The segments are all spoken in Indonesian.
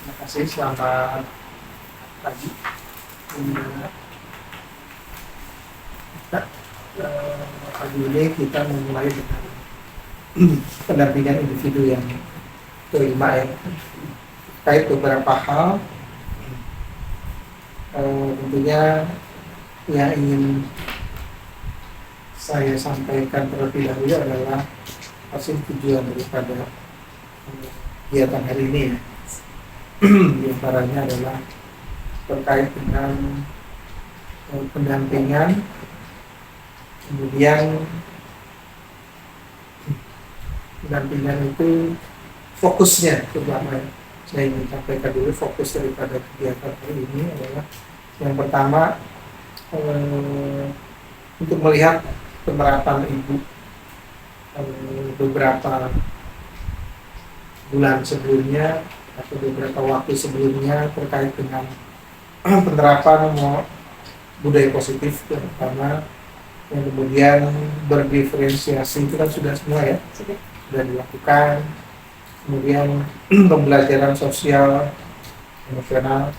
Terima kasih, selamat pagi. Kita, pagi ini kita memulai dengan pendampingan individu yang kelima ya, terkait beberapa hal. Tentunya yang ingin saya sampaikan terlebih dahulu adalah hasil tujuan daripada kegiatan hari ini ya. Di antaranya adalah terkait dengan pendampingan, kemudian pendampingan itu fokusnya, terutama saya ingin sampaikan dulu fokus daripada kegiatan hari ini adalah yang pertama, untuk melihat penerapan ibu beberapa bulan sebelumnya atau beberapa waktu sebelumnya terkait dengan penerapan budaya positif, terutama yang kemudian berdiferensiasi itu kan sudah semua ya, sudah dilakukan. Kemudian pembelajaran sosial emosional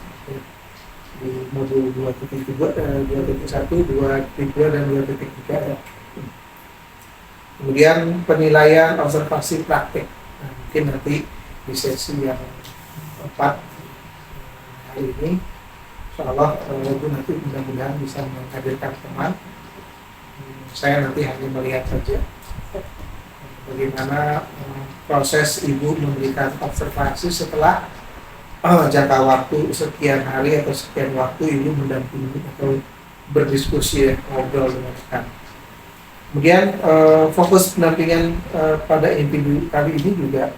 di modul 2.1, 2.2 dan 2.3 ya. Kemudian penilaian observasi praktik. Nah, mungkin nanti di sesi yang keempat hari ini, insyaallah Ibu nanti mudah-mudahan bisa menghadirkan teman. Saya nanti hanya melihat saja bagaimana proses Ibu memberikan observasi setelah jangka waktu sekian hari atau sekian waktu Ibu mendampingi atau berdiskusi ya, ngobrol dengan rekan. Kemudian fokus pendampingan pada individu kali ini juga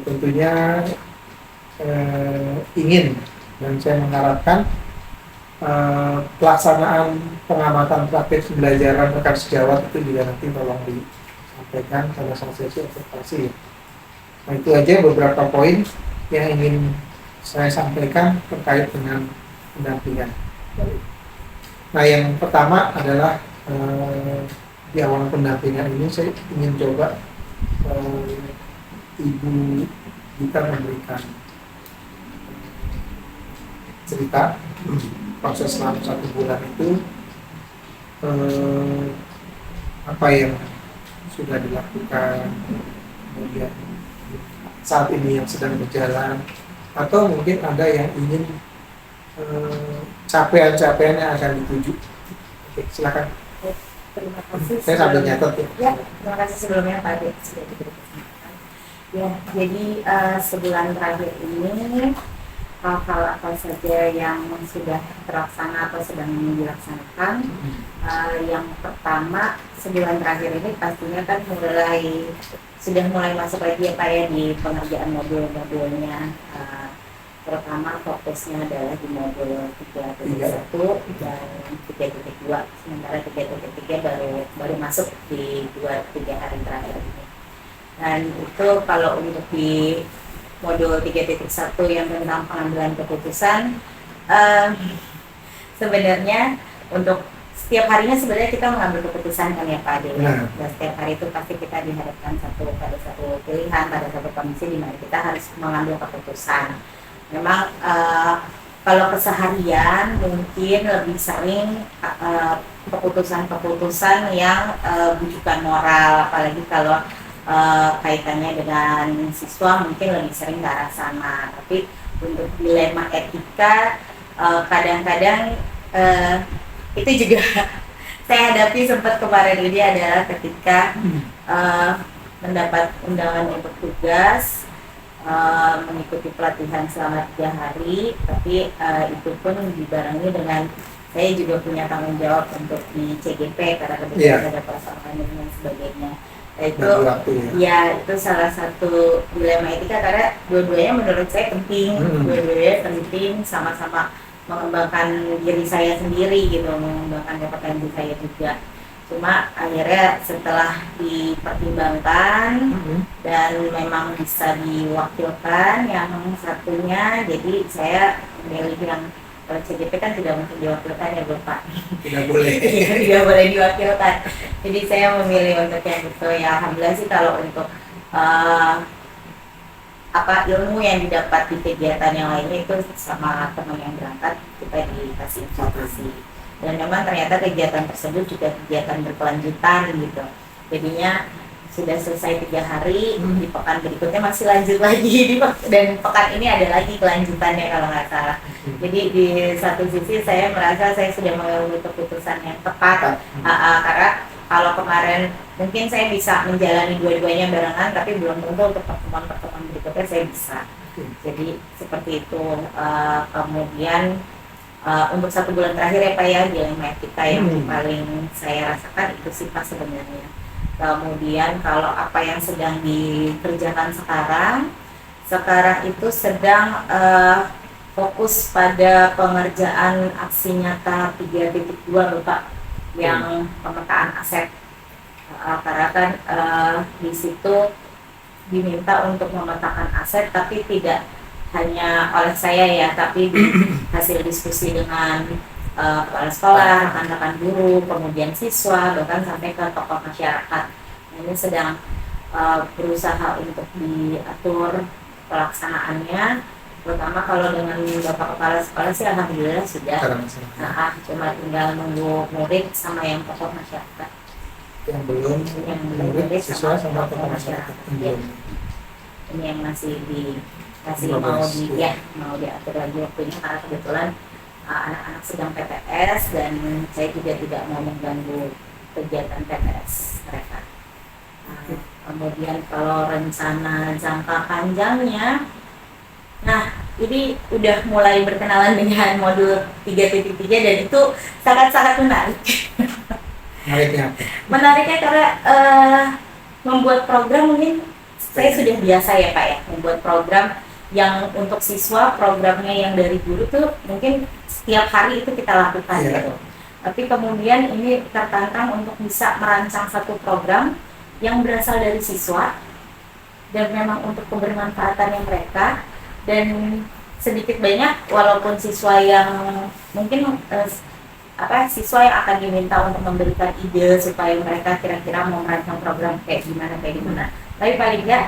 tentunya ingin dan saya mengharapkan pelaksanaan pengamatan praktik pembelajaran rekan sejawat itu juga nanti tolong disampaikan pada saat sesi observasi. Nah, itu aja beberapa poin yang ingin saya sampaikan terkait dengan pendampingan. Nah, yang pertama adalah di awal pendampingan ini saya ingin coba Ibu kita memberikan cerita proses selama 1 bulan itu, apa yang sudah dilakukan, kemudian saat ini yang sedang berjalan, atau mungkin ada yang ingin capaian-capaian yang akan dituju. Oke, silakan. Terima kasih. Saya sambil nyatet ya. Ya, terima kasih sebelumnya Pak Ade sudah diberi kesempatan. Ya, jadi sebulan terakhir ini hal-hal apa saja yang sudah terlaksana atau sedang dilaksanakan. Yang pertama, sebulan terakhir ini pastinya kan sudah mulai masuk lagi ya Pak ya di pengerjaan modul-modulnya. Terutama fokusnya adalah di modul 3.1 dan 3.2, sementara 3.3 baru masuk di 2-3 hari terakhir ini. Dan itu kalau untuk di modul 3.1 yang tentang pengambilan keputusan, sebenarnya untuk setiap harinya sebenarnya kita mengambil keputusan kan ya Pak Ade. Dan setiap hari itu pasti kita dihadapkan pada satu pilihan, pada satu kondisi di mana kita harus mengambil keputusan. Memang kalau keseharian mungkin lebih sering keputusan-keputusan yang bujukan moral, apalagi kalau kaitannya dengan siswa mungkin lebih sering ke arah sana. Tapi untuk dilema etika kadang-kadang itu juga saya hadapi sempat kemarin ini adalah ketika mendapat undangan untuk tugas, mengikuti pelatihan selama 3 hari, tapi itu pun dibarengi dengan saya juga punya tanggung jawab untuk di CGP karena kebetulan ada pelaksanaan dan sebagainya. Itu ya itu salah satu dilema etika karena dua-duanya menurut saya penting, dua-duanya penting, sama-sama mengembangkan diri saya sendiri gitu, mengembangkan kompetensi saya juga. Cuma akhirnya setelah dipertimbangkan dan memang bisa diwakilkan yang satunya, jadi saya memilih yang CGP kan tidak mungkin diwakilkan ya Bapak. Tidak boleh. Tidak boleh diwakilkan. Jadi saya memilih untuk yang itu ya. Alhamdulillah sih kalau untuk ilmu yang didapat di kegiatan yang lainnya itu sama teman yang berangkat kita dikasih informasi, dan memang ternyata kegiatan tersebut juga kegiatan berkelanjutan gitu, jadinya sudah selesai 3 hari, di pekan berikutnya masih lanjut lagi dan pekan ini ada lagi kelanjutannya kalau nggak salah. Jadi di satu sisi saya merasa saya sudah mengambil keputusan yang tepat, karena kalau kemarin mungkin saya bisa menjalani dua-duanya barengan, tapi belum tentu untuk pertemuan-pertemuan berikutnya saya bisa. Jadi seperti itu. Kemudian untuk 1 bulan terakhir ya Pak ya, di ilmu etika yang paling saya rasakan itu sih Pak sebenarnya. Kemudian kalau apa yang sedang dikerjakan sekarang itu sedang fokus pada pengerjaan aksi nyata 3.2 Pak, yang pemetaan aset. Karena kan di situ diminta untuk memetakan aset, tapi tidak hanya oleh saya ya, tapi hasil diskusi dengan kepala sekolah, rekan-rekan guru, kemudian siswa, bahkan sampai ke tokoh masyarakat. Ini sedang berusaha untuk diatur pelaksanaannya, terutama kalau dengan Bapak Kepala Sekolah sih alhamdulillah sudah. Cuma tinggal nunggu murid sama yang tokoh masyarakat. Yang belum, murid, siswa sama tokoh masyarakat. Ini yang masih mau diatur lagi waktunya, karena kebetulan anak-anak sedang PPS dan saya juga tidak mau mengganggu kegiatan PPS mereka. Kemudian kalau rencana jangka panjangnya, nah ini udah mulai berkenalan dengan modul 3.3 dan itu sangat-sangat menarik. Menariknya karena membuat program, mungkin saya sudah biasa ya Pak ya, membuat program yang untuk siswa, programnya yang dari guru tuh mungkin setiap hari itu kita lakukan gitu. Tapi kemudian ini tertantang untuk bisa merancang satu program yang berasal dari siswa dan memang untuk kebermanfaatannya mereka, dan sedikit banyak walaupun siswa yang mungkin siswa yang akan diminta untuk memberikan ide supaya mereka kira-kira mau merancang program kayak gimana, tapi paling nggak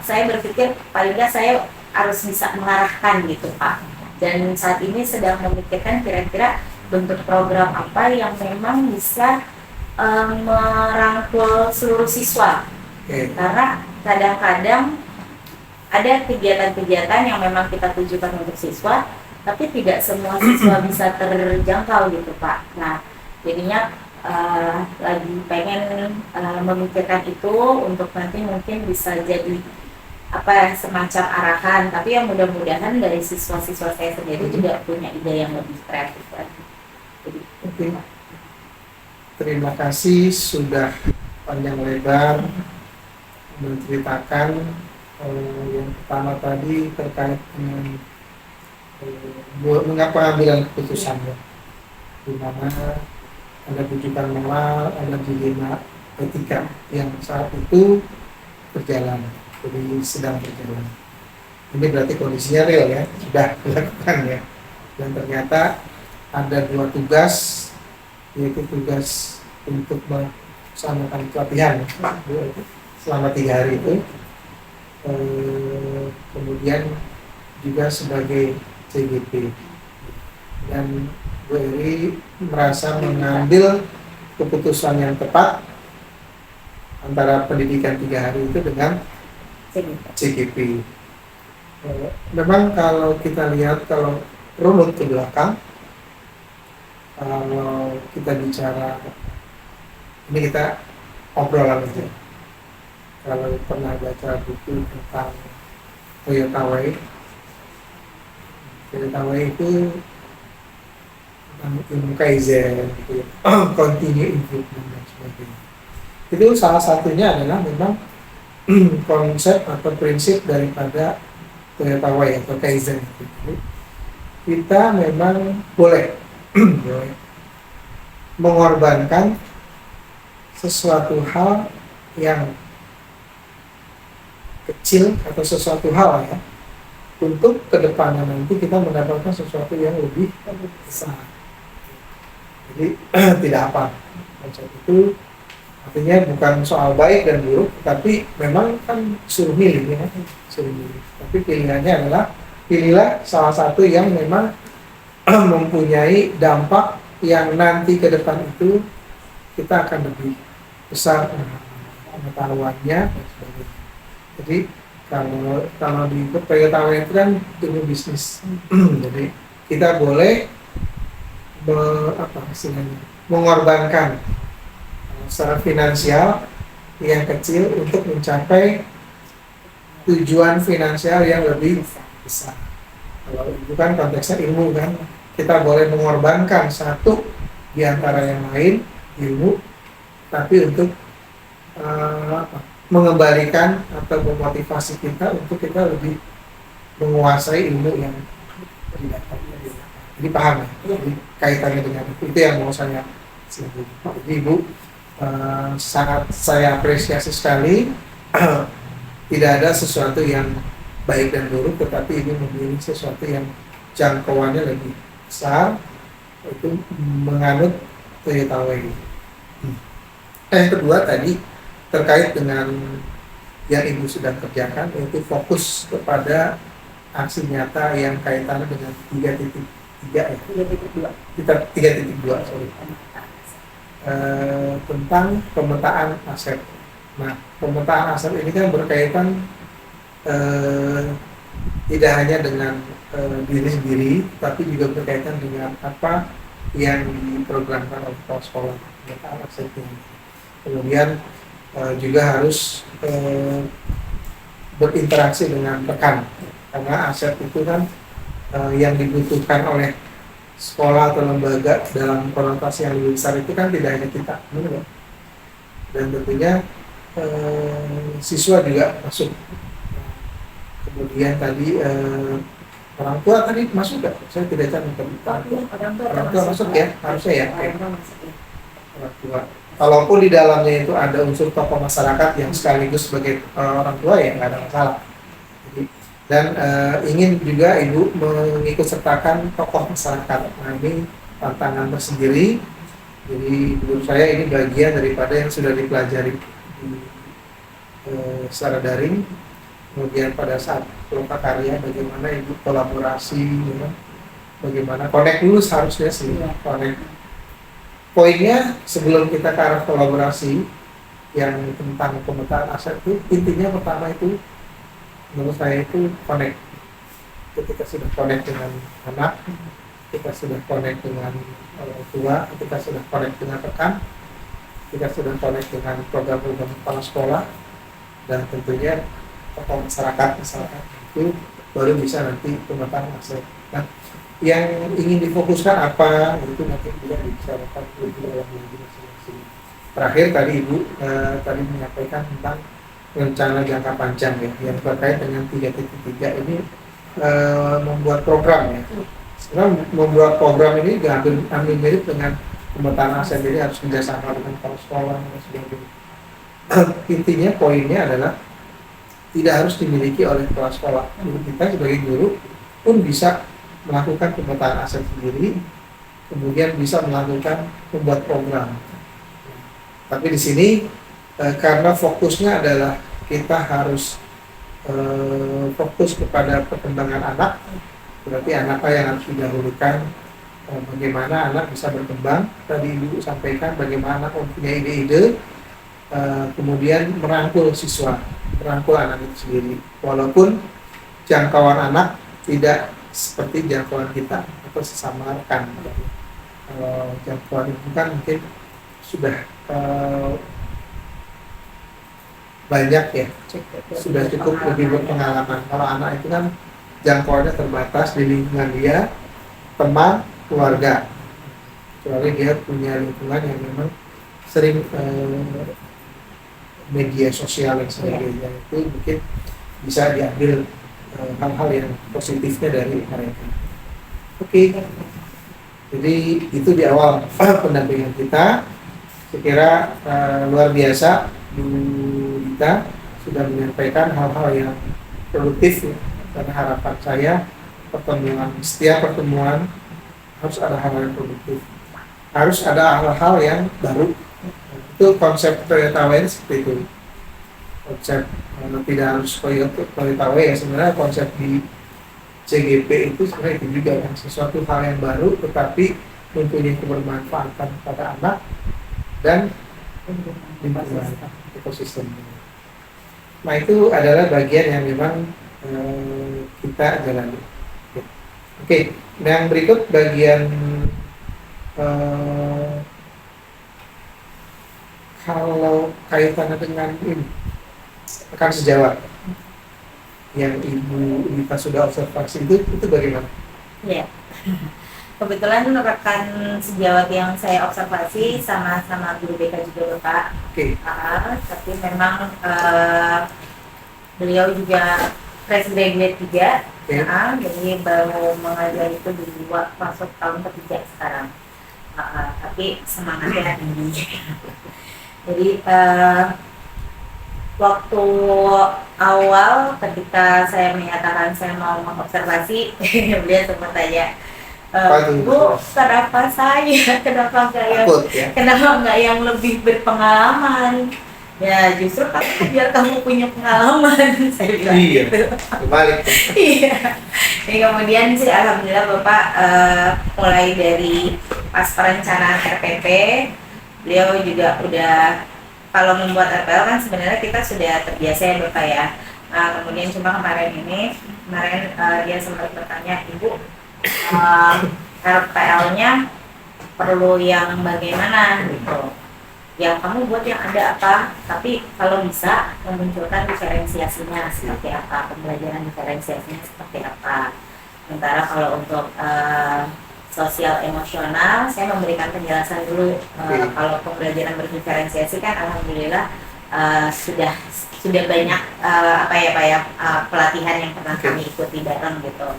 saya berpikir paling nggak saya harus bisa mengarahkan gitu Pak. Dan saat ini sedang memikirkan kira-kira bentuk program apa yang memang bisa merangkul seluruh siswa. Karena kadang-kadang ada kegiatan-kegiatan yang memang kita tujukan untuk siswa, tapi tidak semua siswa bisa terjangkau gitu Pak. Nah, jadinya lagi pengen memikirkan itu untuk nanti mungkin bisa jadi semacam arahan, tapi yang mudah-mudahan dari siswa-siswa saya sendiri juga punya ide yang lebih kreatif lagi. Jadi, terima kasih sudah panjang lebar menceritakan yang pertama tadi terkait dengan mengapa ambilan keputusannya, di mana ada rujukan moral, ada dilema etika yang saat itu berjalan, jadi sedang berjalan. Ini berarti kondisinya real ya, sudah dilakukan ya. Dan ternyata ada 2 tugas, yaitu tugas untuk melaksanakan pelatihan selama 3 hari itu, kemudian juga sebagai CGP, dan Bu Eri merasa mengambil keputusan yang tepat antara pendidikan 3 hari itu dengan CGP. Memang kalau kita lihat, kalau runut ke belakang, kalau kita bicara, ini kita obrolan aja. Kalau pernah baca buku tentang Toyota Way itu tentang ilmu Kaizen, gitu ya. Continue improvement dan sebagainya. Itu salah satunya adalah memang konsep atau prinsip daripada Toyota Way atau Kaizen. Jadi, kita memang boleh mengorbankan sesuatu hal yang kecil atau sesuatu hal ya, untuk kedepannya nanti kita mendapatkan sesuatu yang lebih besar. Jadi tidak apa konsep itu Artinya bukan soal baik dan buruk, tapi memang kan suruh milih ya, suruh milih. Tapi pilihannya adalah pilihlah salah satu yang memang mempunyai dampak yang nanti ke depan itu kita akan lebih besar pengetahuannya dan sebagainya. Jadi kalau di pengetahuan itu kan ilmu bisnis. Jadi kita boleh mengorbankan secara finansial yang kecil untuk mencapai tujuan finansial yang lebih besar. Kalau itu kan konteksnya ilmu kan, kita boleh mengorbankan satu di antara yang lain, ilmu, tapi untuk mengembalikan atau memotivasi kita untuk kita lebih menguasai ilmu yang didapat. Jadi paham ya? Jadi kaitannya dengan itu yang mau saya singgung. Jadi Ibu, sangat saya apresiasi sekali. Tidak ada sesuatu yang baik dan buruk, tetapi ini memilih sesuatu yang jangkauannya lebih besar, itu menganut Toyota Way. Yang kedua tadi terkait dengan yang Ibu sedang kerjakan, yaitu fokus kepada aksi nyata yang kaitannya dengan 3.3 ya. 3.2 sorry. Tentang pemetaan aset. Nah, pemetaan aset ini kan berkaitan tidak hanya dengan diri sendiri, tapi juga berkaitan dengan apa yang diprogramkan oleh kepala sekolah, pemetaan asetnya. Kemudian juga harus berinteraksi dengan rekan, karena aset itu kan yang dibutuhkan oleh sekolah atau lembaga dalam konotasi yang lebih besar itu kan tidak hanya kita, dan tentunya siswa juga masuk. Kemudian tadi orang tua tadi masuk nggak? Saya tidak catat. Orang tua masuk ya, harusnya ya. Orang tua. Kalaupun di dalamnya itu ada unsur tokoh masyarakat yang sekaligus sebagai orang tua ya nggak ada masalah. Jadi, dan ingin juga Ibu mengikut sertakan tokoh masyarakat. Nah ini tantangan tersendiri. Jadi menurut saya ini bagian daripada yang sudah dipelajari secara daring. Kemudian pada saat karya bagaimana Ibu kolaborasi, ya, bagaimana connect dulu seharusnya sih, connect. Poinnya sebelum kita ke arah kolaborasi yang tentang pemetaan aset itu intinya pertama itu menurut saya itu connect. Ketika sudah connect dengan anak, kita sudah connect dengan orang tua, kita sudah connect dengan rekan, kita sudah connect dengan program-program kepala sekolah, dan tentunya tokoh masyarakat itu baru bisa nanti pemetaan aset. Nah, yang ingin difokuskan apa itu nanti juga dibicarakan lebih dalam lagi masing-masing. Terakhir tadi Ibu tadi menyampaikan tentang rencana jangka panjang ya, yang terkait dengan 3.3 ini membuat program ya. Sebenarnya membuat program ini ambil mirip dengan pemetaan aset, ini harus kerjasama dengan kepala sekolah dan sebagainya. Intinya poinnya adalah tidak harus dimiliki oleh kepala sekolah. Kita sebagai guru pun bisa melakukan pemetaan aset sendiri, kemudian bisa melakukan membuat program. Tapi di sini karena fokusnya adalah kita harus fokus kepada perkembangan anak, berarti anaklah yang harus didahulukan. Bagaimana anak bisa berkembang, tadi Ibu sampaikan bagaimana anak mempunyai ide-ide, kemudian merangkul siswa, merangkul anak itu sendiri, walaupun jangkauan anak tidak seperti jangkauan kita atau sesama rekan. Jangkauan itu kan mungkin sudah banyak ya, sudah cukup lebih berpengalaman. Kalau anak itu kan jangkauannya terbatas di lingkungan dia, teman, keluarga, kecuali dia punya lingkungan yang memang sering media sosial dan sebagainya, itu mungkin bisa diambil hal-hal yang positifnya dari mereka. Oke. Jadi itu di awal pendampingan kita. Saya kira luar biasa Bu Dita sudah menyampaikan hal-hal yang produktif ya. Karena harapan saya setiap pertemuan harus ada hal-hal yang produktif, harus ada hal-hal yang baru Itu konsep Toyota Way seperti itu. Konsep tidak harus Toyota Way ya, sebenarnya konsep di CGP itu sebenarnya itu juga kan sesuatu hal yang baru tetapi mempunyai kebermanfaatan pada anak dan lingkungan ekosistem. Nah itu adalah bagian yang memang kita jalani. Oke, yang berikut bagian kalau kaitannya dengan ini rekan sejawat yang Ibu Lita sudah observasi itu bagaimana? Iya. Kebetulan rekan sejawat yang saya observasi sama-sama guru BK juga Pak. Oke. Tapi memang beliau juga fresh graduate juga. Okay. Jadi baru mengajar itu di masuk tahun ketiga sekarang. Tapi semangatnya tinggi. Jadi waktu awal ketika saya menyatakan saya mau mengobservasi, beliau sempat tanya, Bu, kenapa saya? Kenapa nggak yang lebih berpengalaman? Ya justru kan biar kamu punya pengalaman, saya bilang gitu. Kembali. Iya. Jadi kemudian sih alhamdulillah Bapak mulai dari pas perencanaan RPP, beliau juga udah kalau membuat RPL kan sebenarnya kita sudah terbiasa ya Bapak ya. Nah, kemudian cuma kemarin dia sempat bertanya, Ibu, RPL-nya perlu yang bagaimana gitu. Ya kamu buat yang ada apa, tapi kalau bisa memunculkan diferensiasinya seperti apa, pembelajaran diferensiasinya seperti apa. Sementara kalau untuk sosial emosional, saya memberikan penjelasan dulu. Kalau pembelajaran berdiferensiasi kan alhamdulillah sudah banyak pelatihan yang pernah kami ikuti bareng gitu.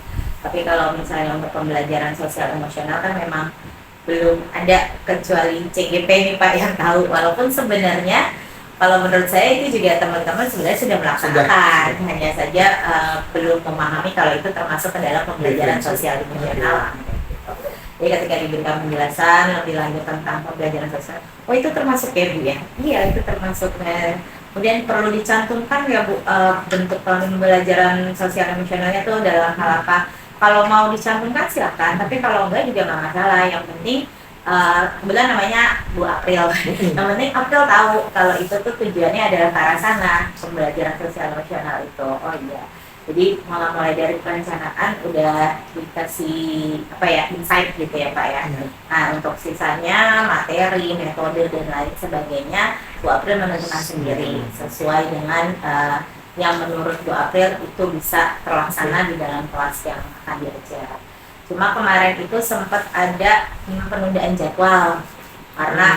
Tapi kalau misalnya untuk pembelajaran sosial emosional kan memang belum ada kecuali CGP nih Pak yang tahu. Walaupun sebenarnya kalau menurut saya itu juga teman-teman sebenarnya sudah melaksanakan, hanya saja belum memahami kalau itu termasuk ke dalam pembelajaran sosial emosional. Jadi ketika diberikan penjelasan lebih lanjut tentang pembelajaran sosial, oh itu termasuk ya Bu ya? Iya itu termasuk. Kemudian perlu dicantumkan ya Bu bentuk pembelajaran sosial emosionalnya itu dalam hal apa? Kalau mau dicantumkan silakan, tapi kalau enggak juga nggak masalah. Yang penting kebetulan namanya Bu April. Yang penting April tahu kalau itu tuh tujuannya adalah ke arah sana, pembelajaran sosial emosional itu. Oh iya. Jadi mulai dari perencanaan udah dikasih insight gitu ya Pak ya. Nah untuk sisanya materi, metode dan lain sebagainya Bu April menentukan sendiri sesuai dengan yang menurut Bu April itu bisa terlaksana di dalam kelas yang akan diajar. Cuma kemarin itu sempat ada penundaan jadwal karena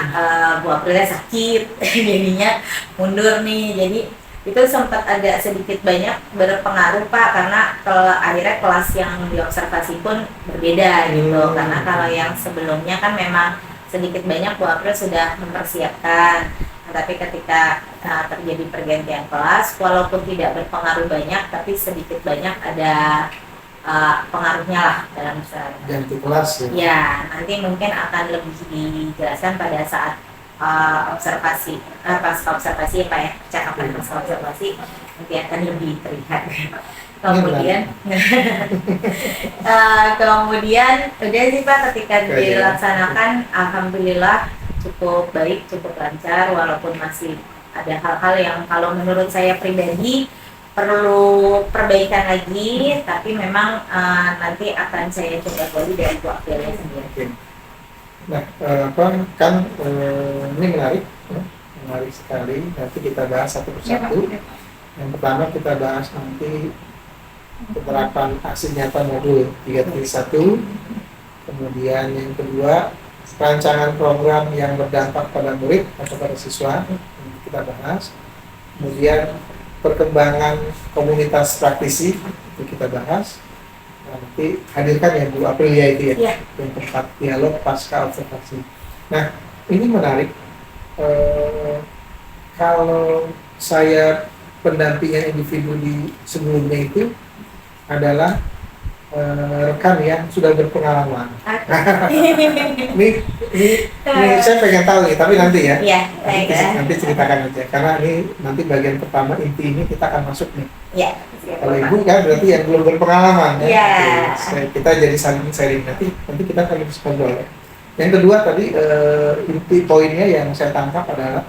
Bu Aprilnya sakit, jadinya mundur nih. Jadi itu sempat agak sedikit banyak berpengaruh Pak, karena akhirnya kelas yang diobservasi pun berbeda gitu. Karena kalau yang sebelumnya kan memang sedikit banyak Bu April sudah mempersiapkan. Tapi ketika terjadi pergantian kelas, walaupun tidak berpengaruh banyak, tapi sedikit banyak ada pengaruhnya lah dalam ganti kelas ya. Ya, nanti mungkin akan lebih dijelaskan pada saat observasi, pasca observasi ya Pak ya, cakapan pasca observasi nanti akan lebih terlihat. Kemudian udah sih Pak, ketika dilaksanakan alhamdulillah cukup baik, cukup lancar, walaupun masih ada hal-hal yang kalau menurut saya pribadi perlu perbaikan lagi, tapi memang nanti akan saya coba gali dari Bu Aprilnya sendiri. Nah, ini menarik sekali. Nanti kita bahas satu persatu. Yang pertama kita bahas nanti penerapan aksi nyata modul 3.1. Kemudian yang kedua rancangan program yang berdampak pada murid atau pada siswa, kita bahas. Kemudian perkembangan komunitas praktisi itu kita bahas. Nanti hadirkan ya Bu Aprilia itu ya, yang tempat dialog pasca observasi. Nah ini menarik, kalau saya pendampingan individu di sebelumnya itu adalah rekan yang sudah berpengalaman. Oke. Ini saya pengen tahu nih, tapi nanti ya. Iya, baik ya. Nanti ceritakan aja, karena ini nanti bagian pertama inti ini kita akan masuk nih. Iya. Kalau ibu kan berarti yang belum berpengalaman ya. Iya. Kita jadi saling sharing nanti kita saling ngobrol ya. Yang kedua tadi inti poinnya yang saya tangkap adalah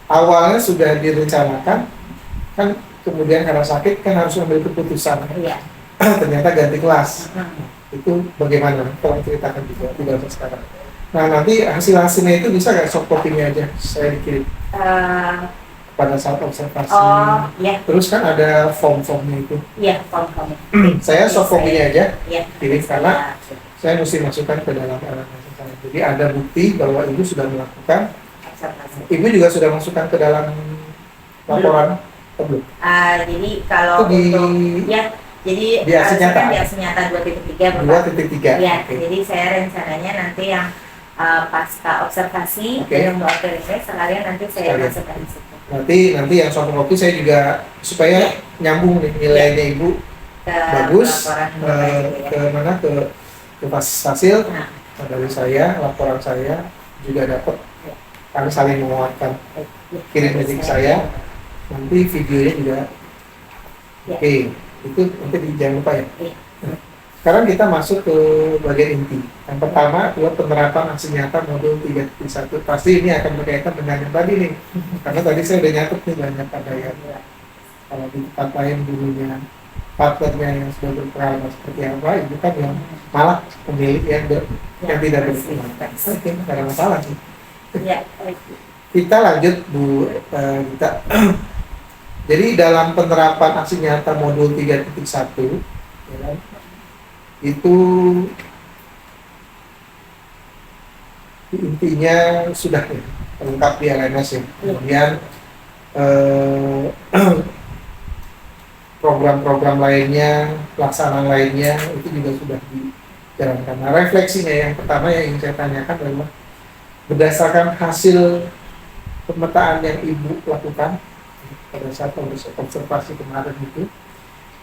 awalnya sudah direncanakan kan, kemudian karena sakit kan harus ambil keputusan. Iya. Ternyata ganti kelas. Hmm. Itu bagaimana? Tolong ceritakan juga tidak sekarang. Nah nanti hasilnya itu bisa nggak soft copy-nya aja saya dikirim Eh, pada saat observasi. oh, iya, Terus kan ada form-formnya itu. iya, form. Saya soft copy-nya aja Iya. kirim karena saya mesti masukkan ke dalam LMS saya. Jadi ada bukti bahwa ibu sudah melakukan, Observasi. ibu juga sudah masukkan ke dalam laporan belum? Jadi kalau Itu di untuk ya, jadi di hasil saya nyata? kan di hasil nyata 2.3 Bapak. 2.3. Ya, Oke. jadi saya rencananya nanti yang pasca observasi Oke. yang buat ini sekalian nanti saya Sekalian. masukkan di situ Nanti yang soft copy saya juga supaya nyambung nih nilainya ibu ke bagus laporan Bapak itu ya. ke mana ke hasil Nah, dari saya, laporan saya juga dapat, kami saling menguatkan. ya, Kirim aja ke saya, nanti videonya juga. Ya. Oke, itu nanti jangan lupa ya. Iya. Sekarang kita masuk ke bagian inti. Yang pertama adalah penerapan aksi nyata modul 3.1. Pasti ini akan berkaitan dengan yang tadi nih. Karena tadi saya udah nyatet nih banyak ada yang kalau di tempat lain dulunya partnernya yang sudah berpengalaman seperti apa, itu kan yang malah pemilik yang tidak berpengalaman. Oke, tidak ada masalah sih. Ya, Kita lanjut Bu Gita. Jadi dalam penerapan aksi nyata modul 3.1 ya kan, itu intinya sudah ya, lengkap di LMS ya. Kemudian program-program lainnya, pelaksanaan lainnya itu juga sudah dijalankan. Nah, refleksinya yang pertama yang ingin saya tanyakan adalah berdasarkan hasil pemetaan yang Ibu lakukan pada saat observasi kemarin itu,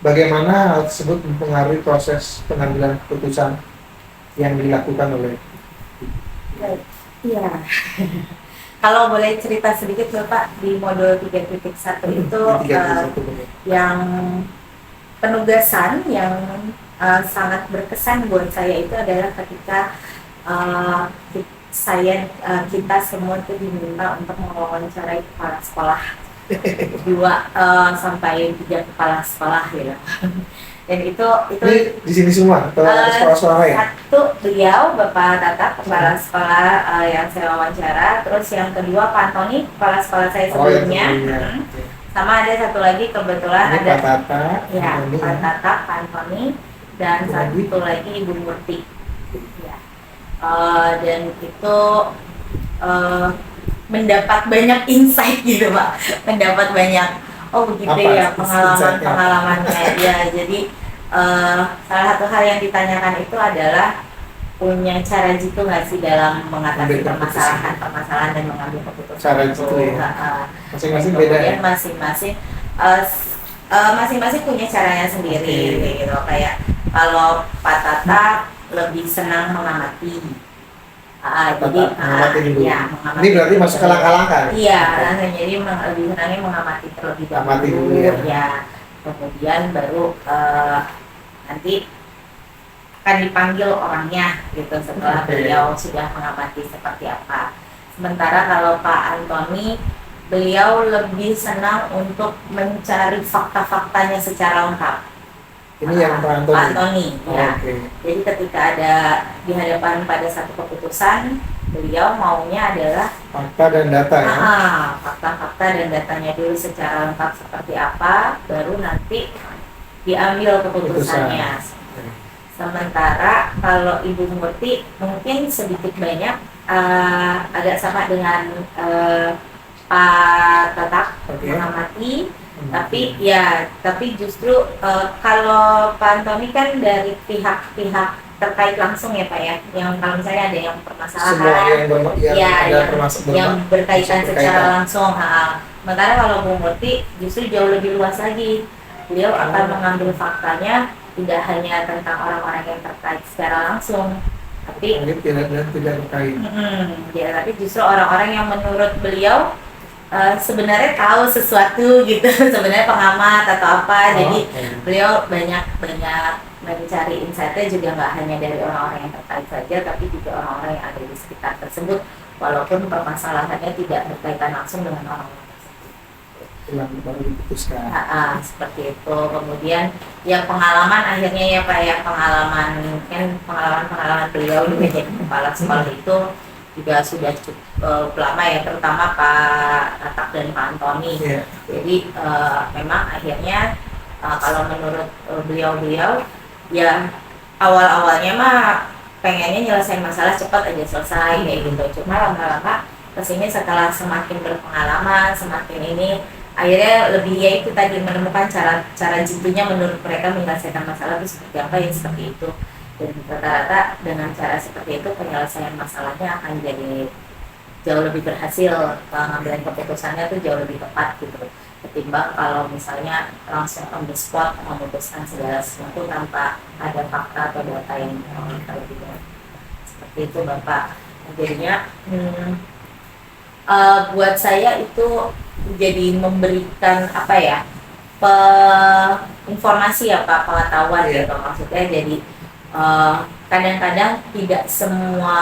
bagaimana hal tersebut mempengaruhi proses pengambilan keputusan yang dilakukan oleh iya. Kalau boleh cerita sedikit Bapak di modul 3.1 itu di 3.1 yang penugasan yang sangat berkesan buat saya itu adalah ketika kita semua itu diminta untuk mewawancarai kepala sekolah 2 sampai 3 kepala sekolah ya. Dan itu ini di sini semua atau sekolah-sekolah lain? satu beliau Bapak Tata kepala sekolah yang saya wawancara, terus yang kedua Pak Antoni kepala sekolah saya sebelumnya. Sama ada satu lagi kebetulan ini ada Pak Tata, ya Antoni, Pak Tata, Pak Antoni, dan satu lagi Ibu Murti. Ya. Dan itu mendapat banyak insight gitu Pak, mendapat banyak begitu apa ya pengalamannya ya. Jadi salah satu hal yang ditanyakan itu adalah punya cara jitu nggak sih dalam mengatasi permasalahan dan mengambil keputusan. Cara jitu ya. Masing-masing beda ya. Masing-masing punya caranya sendiri gitu. Kayak kalau Pak Tata lebih senang mengamati. Jadi mengamati dulu. Ya, mengamati ini berarti masuk ke langkah-langkah. Iya, jadi lebih senangnya mengamati terlebih dahulu ya. Kemudian baru nanti akan dipanggil orangnya gitu setelah beliau sudah mengamati seperti apa. Sementara kalau Pak Antoni, beliau lebih senang untuk mencari fakta-faktanya secara lengkap. Ini yang Pak Antoni. Pak Antoni ya. Okay. Jadi ketika ada di hadapan pada satu keputusan, beliau maunya adalah fakta dan data ya. Fakta-fakta dan datanya dulu secara lengkap seperti apa, baru nanti diambil keputusannya. Sementara kalau Ibu Murti mungkin sedikit banyak agak sama dengan Pak Tatak mengamati. Tapi justru kalau Pak Antoni kan dari pihak-pihak terkait langsung ya Pak ya, yang kalau misalnya ada yang permasalahan yang berkaitan secara langsung. Sementara kalau Bu Murti justru jauh lebih luas lagi, beliau akan mengambil faktanya tidak hanya tentang orang-orang yang terkait secara langsung, tapi tidak terkait. Ya, tapi justru orang-orang yang menurut beliau sebenarnya tahu sesuatu gitu, sebenarnya pengamat atau apa. Jadi beliau banyak mencari insight-nya juga nggak hanya dari orang-orang yang terkait saja, tapi juga orang-orang yang ada di sekitar tersebut, walaupun permasalahannya tidak berkaitan langsung dengan orang-orang tersebut. Yang baru diputuskan. Seperti itu. Kemudian yang pengalaman akhirnya ya Pak, ya pengalaman beliau jadi kepala sekolah itu juga sudah cukup lama ya, terutama Pak Atak dan Pak Antoni. Jadi memang akhirnya kalau menurut beliau ya awal-awalnya mah pengennya nyelesain masalah cepat aja selesai kayak gitu. Cuma lama-lama kesini setelah semakin berpengalaman, semakin ini akhirnya lebih ya itu tadi menemukan cara jitunya menurut mereka menyelesaikan masalah itu seperti apa, yang seperti itu. Dan rata-rata dengan cara seperti itu penyelesaian masalahnya akan jadi jauh lebih berhasil, pengambilan keputusannya tuh jauh lebih tepat gitu ketimbang kalau misalnya langsung on the spot memutuskan segala sesuatu tanpa ada fakta atau data yang terlebih dahulu. Seperti itu Bapak. Jadinya buat saya itu jadi memberikan apa ya, informasi ya Pak, pengetahuan gitu maksudnya. Jadi kadang-kadang tidak semua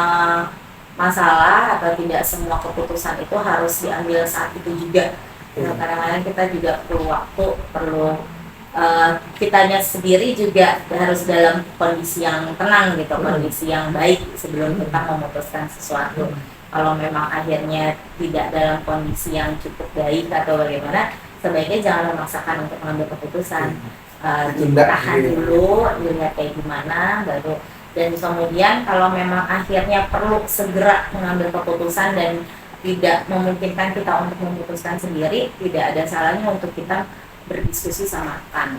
masalah atau tidak semua keputusan itu harus diambil saat itu juga. Kadang-kadang kita juga perlu waktu, perlu kitanya sendiri juga harus dalam kondisi yang tenang gitu, kondisi yang baik sebelum kita memutuskan sesuatu. Kalau memang akhirnya tidak dalam kondisi yang cukup baik atau bagaimana, sebaiknya jangan memaksakan untuk mengambil keputusan. Tahan dulu, dilihat kayak gimana, baru. Dan kemudian kalau memang akhirnya perlu segera mengambil keputusan dan tidak memungkinkan kita untuk memutuskan sendiri, tidak ada salahnya untuk kita berdiskusi sama rekan,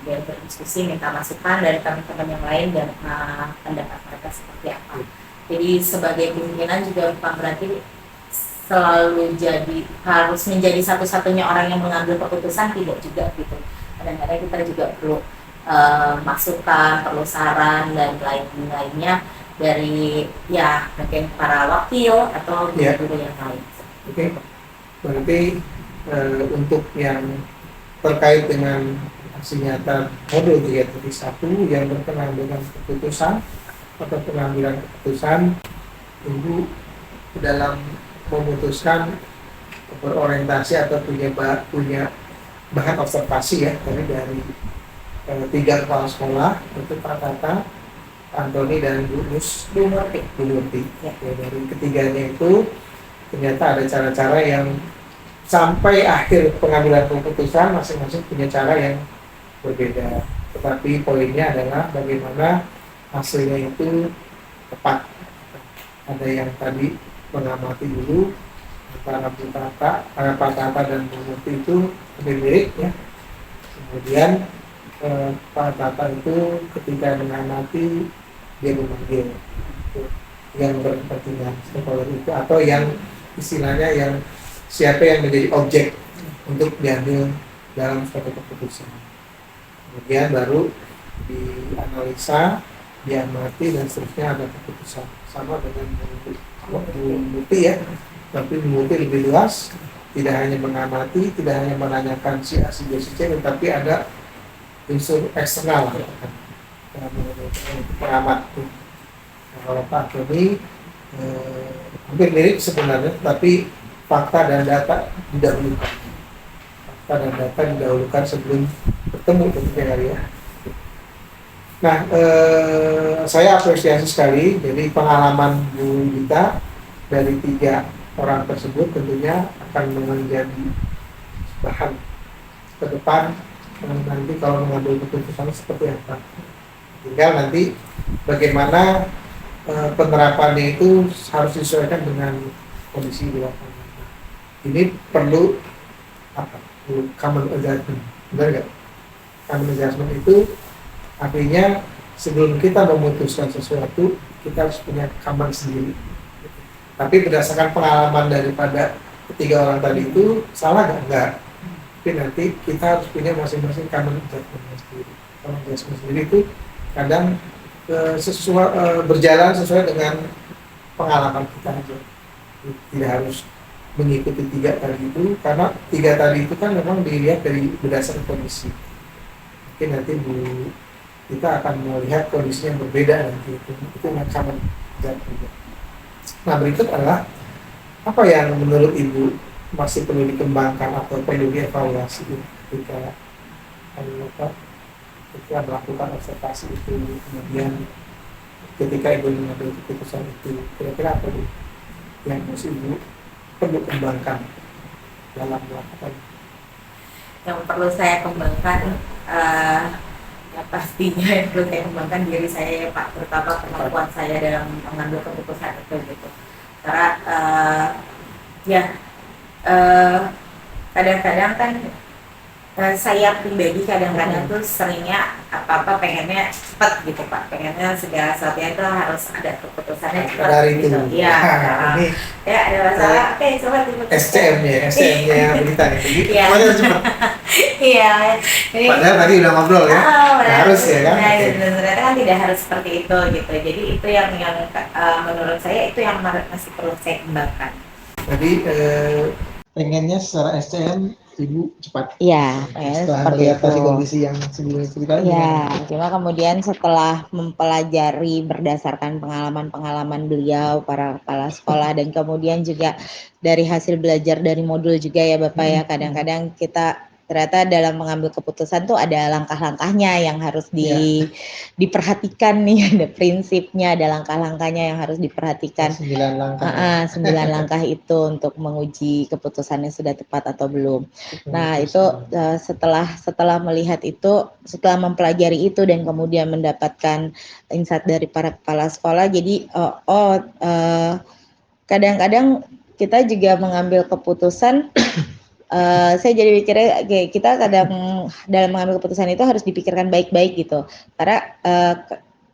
dan berdiskusi, minta masukan dari teman-teman yang lain dan pendapat mereka seperti apa. Jadi sebagai pimpinan juga bukan berarti selalu harus menjadi satu-satunya orang yang mengambil keputusan, tidak juga gitu. Kadang-kadang kita juga perlu masukan, perlu saran dan lain-lainnya dari ya mungkin para wakil atau guru-guru yang lain. Oke. Berarti untuk yang terkait dengan aksi nyata modul 3.1 yang berkenaan dengan keputusan atau pengambilan keputusan, Ibu dalam memutuskan berorientasi atau punya bahan observasi ya dari 3 kepala sekolah, itu Pak Tata, Antoni dan Bu Murti. Ya, dari ketiganya itu ternyata ada cara-cara yang sampai akhir pengambilan keputusan masing-masing punya cara yang berbeda. Tetapi poinnya adalah bagaimana hasilnya itu tepat. Ada yang tadi mengamati dulu antara Pak Tata dan Bu Murti itu lebih mirip ya. Kemudian Pak Tata itu ketika mengamati dia memanggil yang berkepentingan stakeholder itu, atau yang istilahnya yang siapa yang menjadi objek untuk diambil dalam suatu keputusan. Kemudian baru dianalisa, diamati dan seterusnya ada keputusan. Sama dengan Murti ya, tapi Murti lebih luas, tidak hanya mengamati, tidak hanya menanyakan si A, si B, si C, tetapi ada unsur eksternal pengamat. Kalau Pak Tony hampir mirip sebenarnya, tapi fakta dan data didahulukan. Sebelum bertemu tentunya kali ya. Nah, saya apresiasi sekali jadi pengalaman Bu Dita dari 3 orang tersebut tentunya akan menjadi bahan ke depan nanti kalau mengambil keputusan seperti apa. Tinggal nanti bagaimana penerapannya itu harus disesuaikan dengan kondisi di lapangan. Ini perlu common adjustment, benar nggak? Common adjustment itu artinya sebelum kita memutuskan sesuatu kita harus punya common sendiri. Tapi berdasarkan pengalaman daripada 3 orang tadi itu salah nggak? Enggak. Tapi nanti kita harus punya masing-masing common adjustment sendiri. Common adjustment sendiri itu kadang berjalan sesuai dengan pengalaman kita aja. Tidak harus mengikuti tiga tadi itu, karena tiga tadi itu kan memang dilihat dari berdasarkan kondisi. Mungkin nanti kita akan melihat kondisi yang berbeda nanti itu common adjustment. Nah, berikut adalah apa yang menurut Ibu masih perlu dikembangkan atau perlu dievaluasi ketika ketika melakukan observasi itu, kemudian ketika Ibu mengambil keputusan itu, kira-kira apa yang masih Ibu perlu kembangkan dalam melakukan? Yang perlu saya kembangkan, ya pastinya yang perlu saya kembangkan diri saya ya Pak, terutama kemampuan saya dalam mengambil keputusan itu gitu. Karena ya kadang-kadang kan saya pribadi kadang-kadang tuh seringnya apa-apa pengennya cepat gitu Pak, pengennya segala sesuatunya itu harus ada keputusannya cepat gitu. Iya. Ya ada masalah, oke coba diputuskan. SCM-nya berita nih. Iya. Cepat. Iya. Padahal tadi udah ngobrol ya. Harus ya kan? Nah, sebenarnya kan tidak harus seperti itu gitu. Jadi itu yang menurut saya itu yang masih perlu saya kembangkan. Jadi pengennya secara SCM Ibu cepat. Iya, setelah seperti melihat itu. tadi kondisi yang sebelumnya ceritain. Iya, cuma kemudian setelah mempelajari berdasarkan pengalaman-pengalaman beliau para kepala sekolah dan kemudian juga dari hasil belajar dari modul juga ya Bapak ya, kadang-kadang kita ternyata dalam mengambil keputusan tuh ada langkah-langkahnya yang harus diperhatikan nih, ada prinsipnya, ada langkah-langkahnya yang harus diperhatikan. 9 langkah. 9 langkah itu untuk menguji keputusannya sudah tepat atau belum. Nah itu setelah melihat itu, setelah mempelajari itu dan kemudian mendapatkan insight dari para kepala sekolah, jadi kadang-kadang kita juga mengambil keputusan. Saya jadi mikirnya kayak kita kadang dalam mengambil keputusan itu harus dipikirkan baik-baik gitu, karena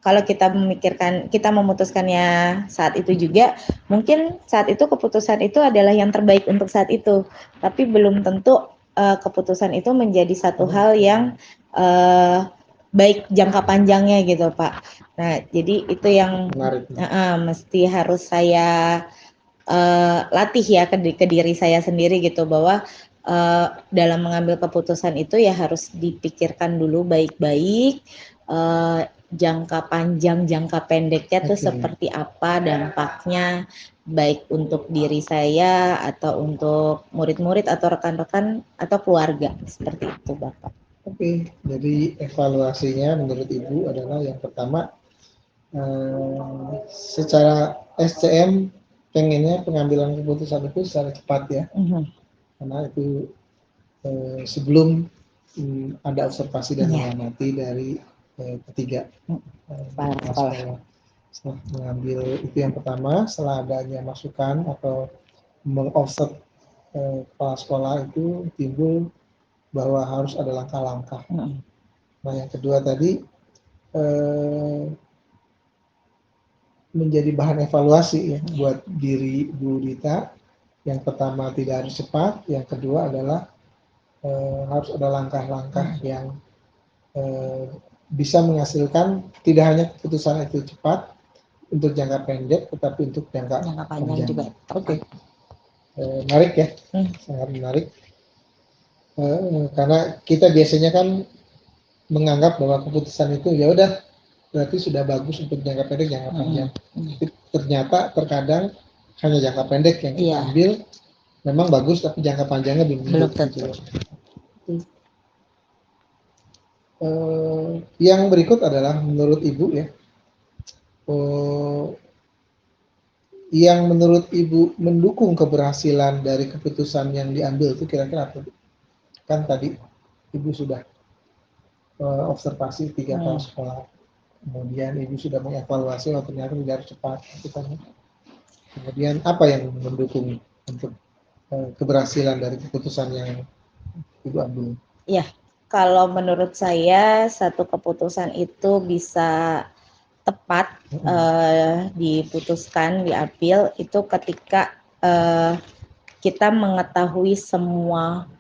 kalau kita memutuskannya saat itu juga, mungkin saat itu keputusan itu adalah yang terbaik untuk saat itu, tapi belum tentu keputusan itu menjadi satu hal yang baik jangka panjangnya gitu Pak. Nah jadi itu yang mesti harus saya latih ya ke diri saya sendiri gitu, bahwa dalam mengambil keputusan itu ya harus dipikirkan dulu baik-baik, jangka panjang, jangka pendeknya tuh seperti apa dampaknya, baik untuk diri saya atau untuk murid-murid atau rekan-rekan atau keluarga, seperti itu Bapak. Oke, jadi evaluasinya menurut Ibu adalah yang pertama, secara SCM pengennya pengambilan keputusan itu secara cepat ya, karena itu sebelum ada observasi dan mengamati dari ketiga sekolah. Setelah mengambil itu yang pertama, setelah adanya masukan atau mengobserv kepala sekolah itu timbul bahwa harus ada langkah-langkah. Nah yang kedua tadi menjadi bahan evaluasi ya buat diri Bu Dita. Yang pertama tidak harus cepat, yang kedua adalah harus ada langkah-langkah yang bisa menghasilkan tidak hanya keputusan itu cepat untuk jangka pendek, tetapi untuk jangka panjang juga. Oke. Menarik ya, sangat menarik. Karena kita biasanya kan menganggap bahwa keputusan itu ya udah berarti sudah bagus untuk jangka pendek, jangka panjang. Ternyata terkadang hanya jangka pendek yang kita ambil memang bagus, tapi jangka panjangnya belum tentu. Yang berikut adalah menurut Ibu ya, yang menurut Ibu mendukung keberhasilan dari keputusan yang diambil itu kira-kira apa? Kan tadi Ibu sudah observasi 3 kepala sekolah, kemudian Ibu sudah mengevaluasi bahwa ternyata tidak harus cepat. Kemudian apa yang mendukung untuk keberhasilan dari keputusan yang Ibu ambil? Iya, kalau menurut saya satu keputusan itu bisa tepat diputuskan, diambil itu ketika kita mengetahui semua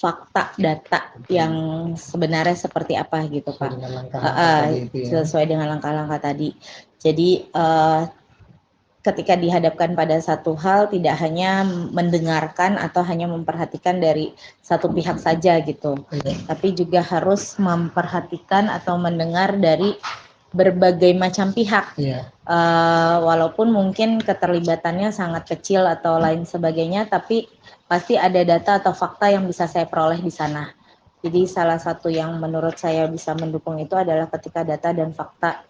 fakta data yang sebenarnya seperti apa gitu Sesuai Pak. dengan langkah-langkah tadi itu ya. Sesuai dengan langkah-langkah tadi. Jadi ketika dihadapkan pada satu hal tidak hanya mendengarkan atau hanya memperhatikan dari satu pihak saja gitu, tapi juga harus memperhatikan atau mendengar dari berbagai macam pihak. Walaupun mungkin keterlibatannya sangat kecil atau lain sebagainya, tapi pasti ada data atau fakta yang bisa saya peroleh di sana. Jadi salah satu yang menurut saya bisa mendukung itu adalah ketika data dan fakta,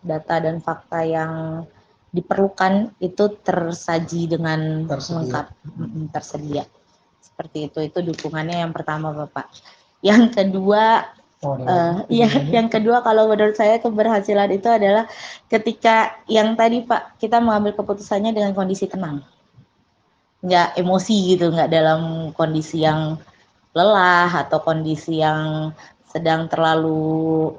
data dan fakta yang diperlukan itu tersaji dengan lengkap, tersedia. Seperti itu dukungannya yang pertama Bapak. Yang kedua, yang kedua kalau menurut saya keberhasilan itu adalah ketika yang tadi Pak, kita mengambil keputusannya dengan kondisi tenang, nggak emosi gitu, nggak dalam kondisi yang lelah atau kondisi yang sedang terlalu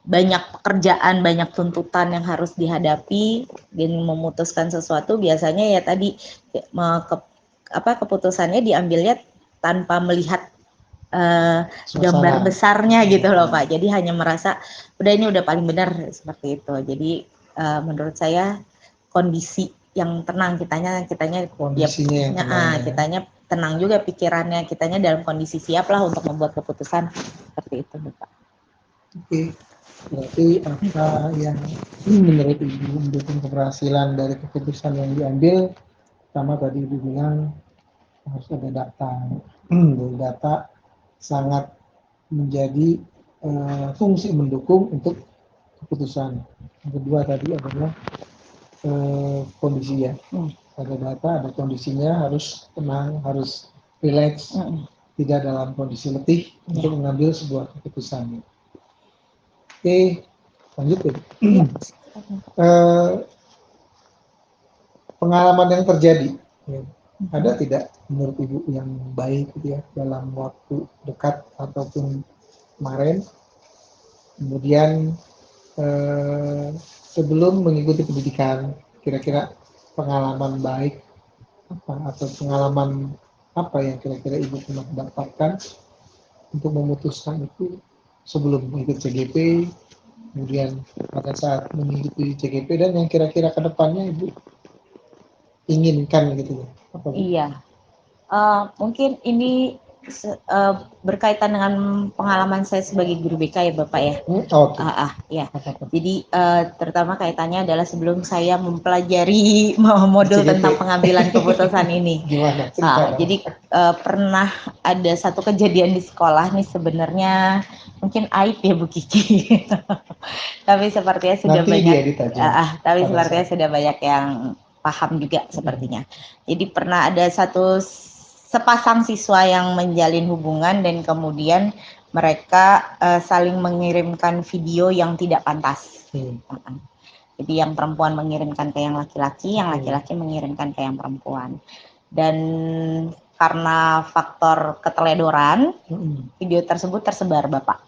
banyak pekerjaan, banyak tuntutan yang harus dihadapi dan memutuskan sesuatu. Biasanya ya tadi keputusannya diambilnya tanpa melihat gambar besarnya gitu loh Pak. Jadi hanya merasa udah ini udah paling benar seperti itu. Jadi menurut saya kondisi yang tenang, kitanya kondisinya kitanya tenang juga pikirannya, kitanya dalam kondisi siap lah untuk membuat keputusan seperti itu Pak. Oke. Berarti apa yang menurut Ibu mendukung keberhasilan dari keputusan yang diambil? Pertama tadi Ibu bilang harus ada data. Data sangat menjadi fungsi mendukung untuk keputusan. Yang kedua tadi adalah kondisi ya. Ada data, ada kondisinya, harus tenang, harus rileks, tidak dalam kondisi letih untuk mengambil sebuah keputusan. Oke, lanjut ya. Pengalaman yang terjadi, ada tidak menurut Ibu yang baik gitu ya dalam waktu dekat ataupun kemarin, kemudian sebelum mengikuti pendidikan, kira-kira pengalaman baik apa atau pengalaman apa yang kira-kira Ibu pernah dapatkan untuk memutuskan itu sebelum mengikuti CGP, kemudian pada saat mengikuti CGP, dan yang kira-kira ke depannya Ibu inginkan gitu ya? Iya, mungkin ini berkaitan dengan pengalaman saya sebagai guru BK ya Bapak ya. Ya. Jadi terutama kaitannya adalah sebelum saya mempelajari modul tentang pengambilan keputusan ini. Gimana? Jadi pernah ada satu kejadian di sekolah nih, sebenarnya mungkin aib ya Bu Kiki. Tapi sepertinya sudah banyak yang paham juga sepertinya. Jadi pernah ada sepasang siswa yang menjalin hubungan dan kemudian mereka saling mengirimkan video yang tidak pantas. Jadi yang perempuan mengirimkan ke yang laki-laki, yang laki-laki mengirimkan ke yang perempuan. Dan karena faktor keteledoran, video tersebut tersebar Bapak.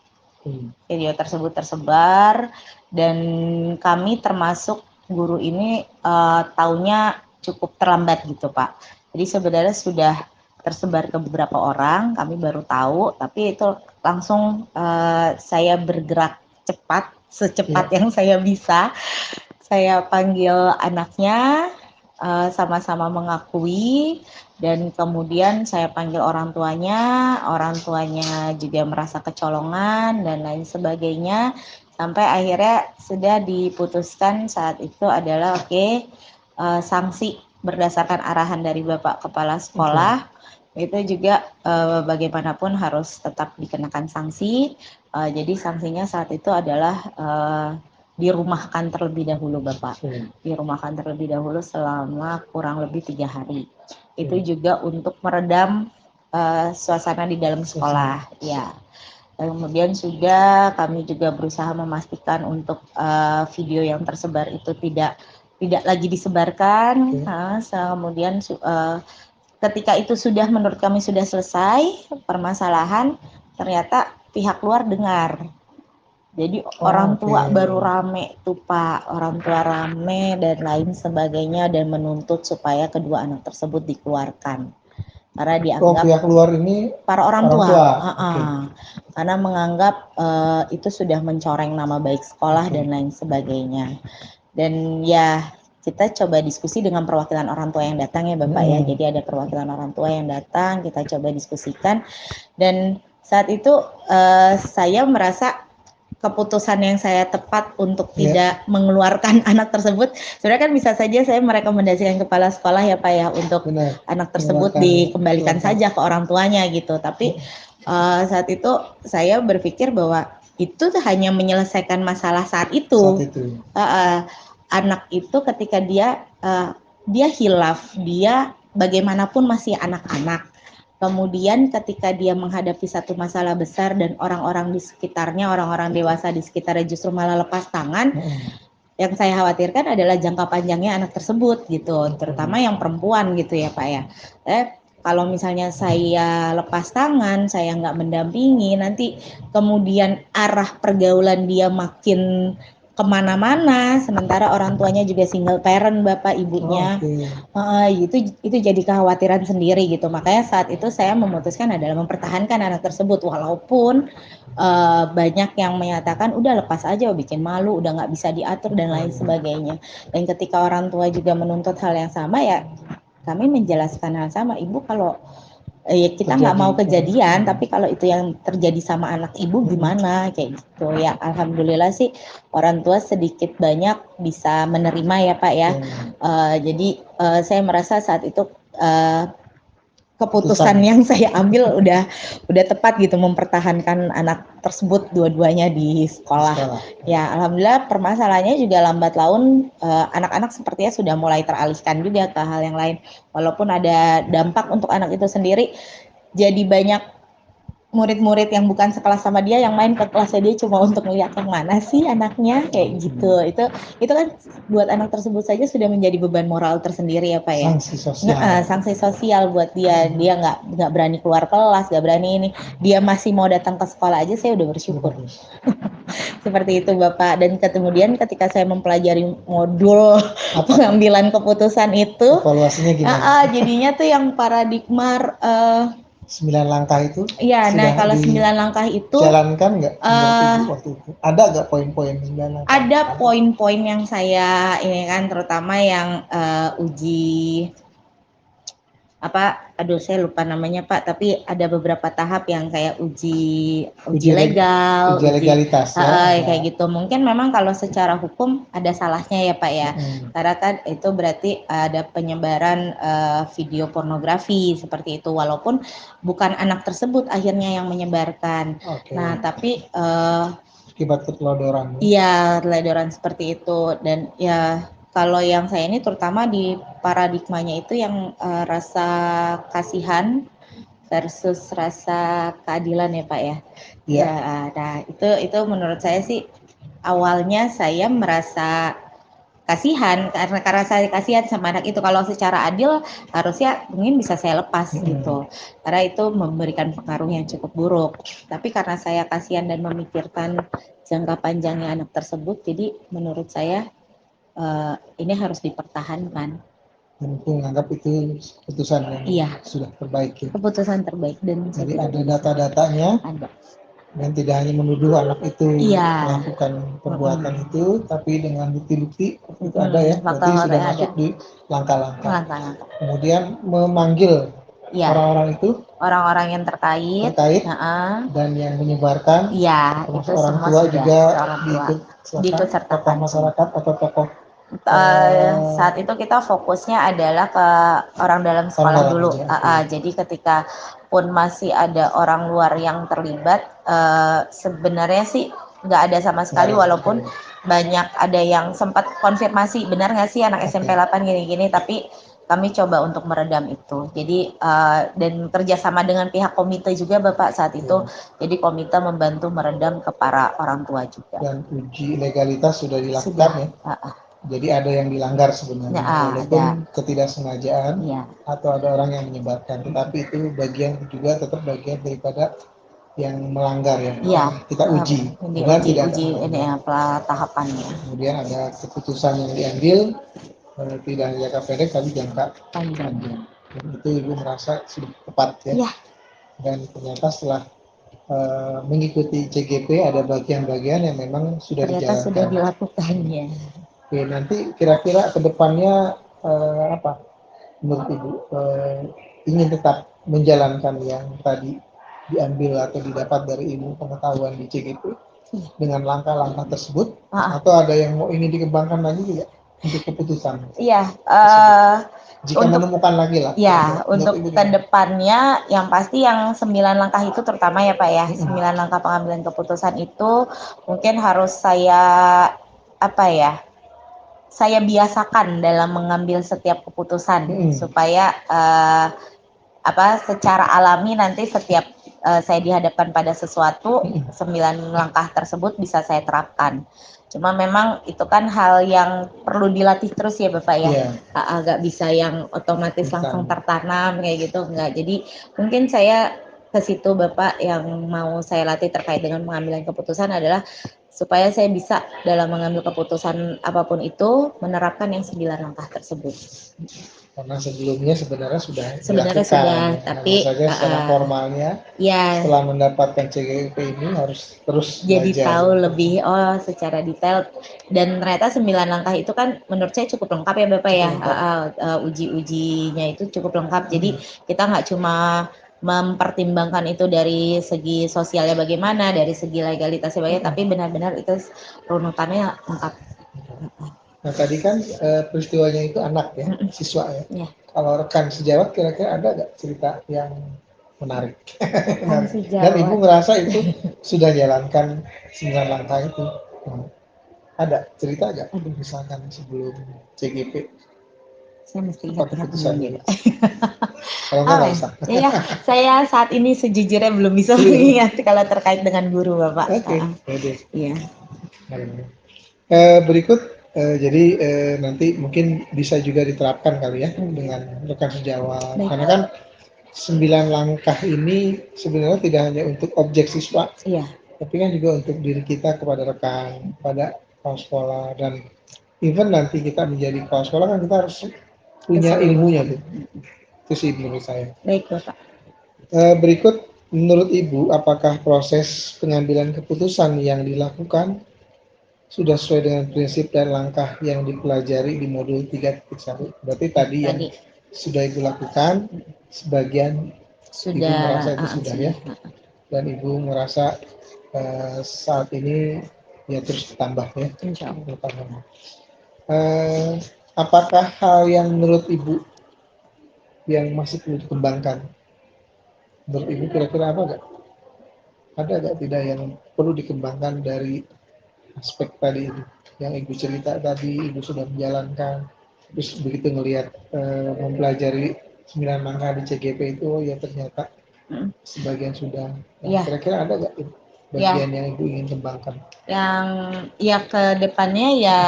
Video tersebut tersebar dan kami termasuk guru ini taunya cukup terlambat gitu Pak. Jadi sebenarnya sudah tersebar ke beberapa orang, kami baru tahu, tapi itu langsung saya bergerak cepat, secepat yang saya bisa. Saya panggil anaknya, sama-sama mengakui, dan kemudian saya panggil orang tuanya juga merasa kecolongan dan lain sebagainya, sampai akhirnya sudah diputuskan saat itu adalah sanksi berdasarkan arahan dari Bapak Kepala Sekolah. Itu juga bagaimanapun harus tetap dikenakan sanksi. Jadi sanksinya saat itu adalah dirumahkan terlebih dahulu Bapak. Dirumahkan terlebih dahulu selama kurang lebih 3 hari. Itu juga untuk meredam suasana di dalam sekolah. Ya. Kemudian sudah kami juga berusaha memastikan untuk video yang tersebar itu tidak lagi disebarkan. Kemudian ketika itu sudah menurut kami sudah selesai permasalahan, ternyata pihak luar dengar. Jadi orang tua baru rame tuh Pak, orang tua rame dan lain sebagainya dan menuntut supaya kedua anak tersebut dikeluarkan. karena Oh, dianggap pihak luar ini para orang orang tua, tua. Heeh. Karena menganggap itu sudah mencoreng nama baik sekolah Oke. dan lain sebagainya. Dan ya kita coba diskusi dengan perwakilan orang tua yang datang ya Bapak ya. Jadi ada perwakilan orang tua yang datang, kita coba diskusikan. Dan saat itu saya merasa keputusan yang saya tepat untuk tidak mengeluarkan anak tersebut. Sebenarnya kan bisa saja saya merekomendasikan kepala sekolah ya Pak ya untuk Benar. anak tersebut Mengeluarkan dikembalikan uang saja ke orang tuanya gitu. Tapi saat itu saya berpikir bahwa itu hanya menyelesaikan masalah saat itu. saat itu. Anak itu ketika dia hilaf, dia bagaimanapun masih anak-anak. Kemudian ketika dia menghadapi satu masalah besar dan orang-orang di sekitarnya, orang-orang dewasa di sekitarnya justru malah lepas tangan, yang saya khawatirkan adalah jangka panjangnya anak tersebut gitu, terutama yang perempuan gitu ya Pak ya. Kalau misalnya saya lepas tangan, saya nggak mendampingi, nanti kemudian arah pergaulan dia makin kemana-mana, sementara orang tuanya juga single parent bapak ibunya. Itu jadi kekhawatiran sendiri gitu. Makanya saat itu saya memutuskan adalah mempertahankan anak tersebut walaupun banyak yang menyatakan udah lepas aja, bikin malu, udah nggak bisa diatur dan lain sebagainya. Dan ketika orang tua juga menuntut hal yang sama ya kami menjelaskan hal sama, ibu kalau kita nggak mau kejadian, tapi kalau itu yang terjadi sama anak ibu gimana kayak gitu ya. Alhamdulillah sih orang tua sedikit banyak bisa menerima ya Pak ya. Jadi saya merasa saat itu keputusan yang saya ambil udah tepat gitu, mempertahankan anak tersebut dua-duanya di sekolah. Ya alhamdulillah permasalahannya juga lambat laun anak-anak sepertinya sudah mulai teralihkan juga ke hal yang lain. Walaupun ada dampak untuk anak itu sendiri, jadi banyak murid-murid yang bukan sekelas sama dia yang main ke kelasnya dia cuma untuk melihat yang mana sih anaknya kayak gitu. Itu kan buat anak tersebut saja sudah menjadi beban moral tersendiri ya Pak ya. Sanksi sosial buat dia nggak berani keluar kelas, nggak berani ini, dia masih mau datang ke sekolah aja saya udah bersyukur. Seperti itu Bapak. Dan kemudian ketika saya mempelajari modul pengambilan keputusan itu, evaluasinya gimana? jadinya tuh yang paradigma 9 langkah itu. Iya, nah kalau 9 langkah itu jalankan nggak waktu itu? Ada nggak poin-poin 9 langkah? Ada poin-poin yang saya ini kan, terutama yang uji saya lupa namanya Pak, tapi ada beberapa tahap yang kayak uji legal, uji legalitas kayak gitu. Mungkin memang kalau secara hukum ada salahnya ya Pak ya, karena kan itu berarti ada penyebaran video pornografi seperti itu, walaupun bukan anak tersebut akhirnya yang menyebarkan. Nah tapi akibat keteledoran. Iya, teledoran seperti itu. Dan ya kalau yang saya ini terutama di paradigmanya itu yang rasa kasihan versus rasa keadilan ya Pak ya. Ya, nah itu menurut saya sih awalnya saya merasa kasihan karena saya kasihan sama anak itu. Kalau secara adil harusnya mungkin bisa saya lepas gitu, karena itu memberikan pengaruh yang cukup buruk. Tapi karena saya kasihan dan memikirkan jangka panjangnya anak tersebut, jadi menurut saya ini harus dipertahankan. Dan itu menganggap itu keputusan yang sudah terbaik ya. Keputusan terbaik. Dan jadi ada data-datanya. Ada. Dan tidak hanya menuduh anak itu melakukan perbuatan itu, tapi dengan bukti-bukti itu ada ya, berarti sudah masuk di langkah-langkah. Kemudian memanggil orang-orang itu, orang-orang yang terkait dan yang menyebarkan, termasuk orang tua juga diikut sertakan, tokoh masyarakat atau tokoh. Saat itu kita fokusnya adalah ke orang dalam sekolah dulu. Jadi ketika pun masih ada orang luar yang terlibat, sebenarnya sih nggak ada sama sekali, walaupun banyak ada yang sempat konfirmasi benar nggak sih anak SMP 8 gini-gini, tapi kami coba untuk meredam itu. Jadi dan kerjasama dengan pihak komite juga Bapak saat itu. Jadi komite membantu meredam ke para orang tua juga. Dan uji legalitas sudah dilakukan ya. Jadi ada yang dilanggar sebenarnya, walaupun ketidaksengajaan atau ada orang yang menyebarkan, tetapi itu bagian juga tetap bagian daripada yang melanggar ya. Kita uji, dan tidak uji ini tahapannya. Kemudian ada keputusan yang diambil tidak hanya jangka pendek tapi jangka panjang. Dan itu ibu merasa sudah tepat ya. Iya. Dan ternyata setelah mengikuti CGP ada bagian-bagian yang memang sudah Ternyata sudah dijalankan. dilakukannya. Oke, nanti kira-kira ke depannya apa menurut Ibu ingin tetap menjalankan yang tadi diambil atau didapat dari Ibu pengetahuan di CGP dengan langkah-langkah tersebut, atau ada yang mau ingin dikembangkan lagi juga untuk keputusan Iya, jika menemukan lagi lah. ya, untuk kedepannya yang pasti yang 9 langkah itu terutama ya Pak ya, 9 langkah pengambilan keputusan itu mungkin harus saya biasakan dalam mengambil setiap keputusan supaya secara alami nanti setiap saya dihadapkan pada sesuatu 9 langkah tersebut bisa saya terapkan. Cuma memang itu kan hal yang perlu dilatih terus ya Bapak ya. Agak bisa yang otomatis langsung tertanam kayak gitu enggak. Jadi mungkin saya ke situ Bapak yang mau saya latih terkait dengan pengambilan keputusan adalah supaya saya bisa dalam mengambil keputusan apapun itu menerapkan yang 9 langkah tersebut. Karena sebelumnya sebenarnya sudah dilakukan, tapi saja secara formalnya setelah mendapatkan CGP ini harus terus jadi belajar. Tahu lebih secara detail, dan ternyata 9 langkah itu kan menurut saya cukup lengkap ya Bapak ya. Uji-ujinya itu cukup lengkap. Jadi kita nggak cuma mempertimbangkan itu dari segi sosialnya bagaimana, dari segi legalitasnya bagaimana, tapi benar-benar itu runutannya lengkap. Nah tadi kan peristiwanya itu anak ya, siswa ya. Kalau rekan sejawat kira-kira ada nggak cerita yang menarik? Dan Ibu merasa itu sudah jalankan 9 langkah itu. Ada cerita nggak? Misalkan sebelum CGP? Saya mesti ingat-ingat dulu ya Pak. Kalau nggak usah. Ya, saya saat ini sejujurnya belum bisa mengingat kalau terkait dengan guru Bapak. Oke. Iya. Berikut jadi nanti mungkin bisa juga diterapkan kali ya dengan rekan sejawat. Karena kan 9 langkah ini sebenarnya tidak hanya untuk objek siswa, tapi kan juga untuk diri kita, kepada rekan, kepada kepala sekolah, dan even nanti kita menjadi kepala sekolah kan kita harus punya ilmunya tuh. Itu sih menurut saya. Baik Bapak. Berikut menurut Ibu, apakah proses pengambilan keputusan yang dilakukan sudah sesuai dengan prinsip dan langkah yang dipelajari di modul 3.1? Berarti tadi yang sudah Ibu lakukan, sebagian Ibu merasa itu sudah ya, dan Ibu merasa saat ini ya terus ditambah ya. Apakah hal yang menurut Ibu yang masih perlu dikembangkan? Menurut Ibu kira-kira apa nggak? Ada nggak tidak yang perlu dikembangkan dari aspek tadi itu yang Ibu cerita tadi? Ibu sudah menjalankan, terus begitu ngelihat mempelajari 9 langkah di CGP itu, ya ternyata sebagian sudah. Kira-kira ada nggak bagian yang Ibu ingin kembangkan? Yang ke depannya ya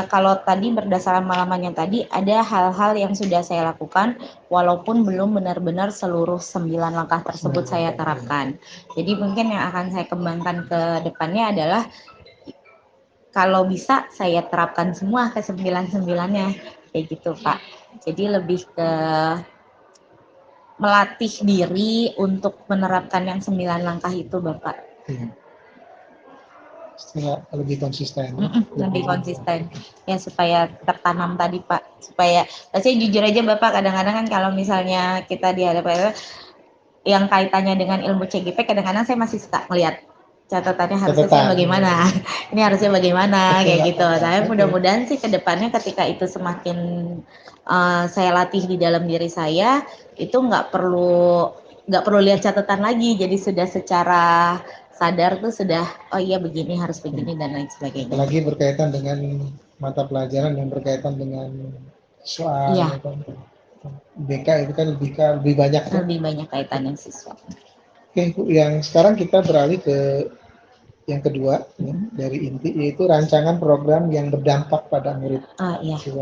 kalau tadi berdasarkan pengalaman yang tadi ada hal-hal yang sudah saya lakukan walaupun belum benar-benar seluruh 9 langkah tersebut saya terapkan. Jadi mungkin yang akan saya kembangkan ke depannya adalah kalau bisa saya terapkan semua ke 9-9-nya kayak gitu Pak. Jadi lebih ke melatih diri untuk menerapkan yang 9 langkah itu Bapak. Lebih konsisten. Lebih konsisten ya, supaya tertanam tadi Pak. Supaya saya jujur aja Bapak, kadang-kadang kan kalau misalnya kita dihadapkan yang kaitannya dengan ilmu CGP, kadang-kadang saya masih suka melihat catatannya harusnya bagaimana, ini harusnya bagaimana kayak gitu. Tapi mudah-mudahan sih ke depannya ketika itu semakin saya latih di dalam diri saya, itu nggak perlu lihat catatan lagi, jadi sudah secara sadar tuh sudah, oh iya begini, harus begini dan lain sebagainya. Apalagi berkaitan dengan mata pelajaran yang berkaitan dengan soal BK itu kan lebih banyak. Lebih banyak kaitannya siswa. Oke, yang sekarang kita beralih ke yang kedua dari inti, yaitu rancangan program yang berdampak pada murid.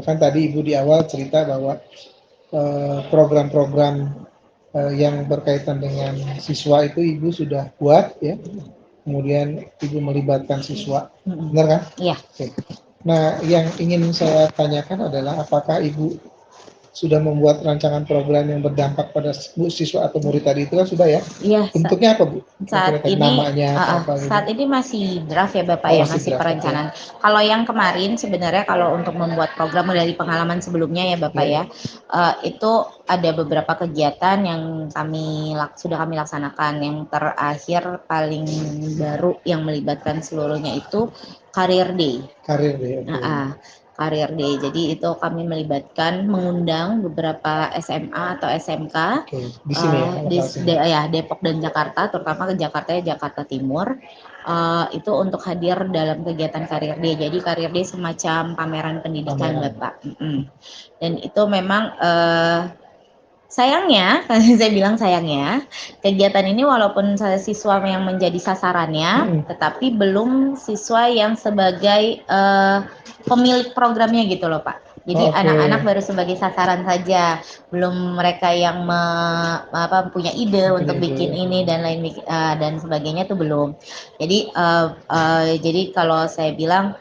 Kan tadi Ibu di awal cerita bahwa program-program yang berkaitan dengan siswa itu Ibu sudah buat ya. Kemudian Ibu melibatkan siswa, benar kan? Iya. Oke. Nah, yang ingin saya tanyakan adalah apakah Ibu sudah membuat rancangan program yang berdampak pada siswa atau murid tadi itu kan sudah ya? Iya, Bentuknya apa Bu? saat Kira-kira ini namanya apa gitu? saat ini masih draft ya Bapak Oh, ya, masih masih draft, oke. perencanaan. Kalau yang kemarin sebenarnya kalau untuk membuat program dari pengalaman sebelumnya ya Bapak Iya. ya, itu ada beberapa kegiatan yang sudah kami laksanakan. Yang terakhir paling baru yang melibatkan seluruhnya itu Career Day. Karir deh, oke. Career Day. Jadi itu kami mengundang beberapa SMA atau SMK Oke, di sini ya, lokal sini. Depok dan Jakarta, terutama ke Jakarta ya Jakarta Timur, itu untuk hadir dalam kegiatan Career Day. Jadi Career Day semacam pameran pendidikan Pameran. Bapak. Dan itu memang sayangnya, saya bilang sayangnya, kegiatan ini walaupun siswa yang menjadi sasarannya, tetapi belum siswa yang sebagai pemilik programnya gitu loh Pak. Jadi Oke. anak-anak baru sebagai sasaran saja, belum mereka yang punya ide Punya untuk ide. bikin ini dan sebagainya tuh belum. Jadi kalau saya bilang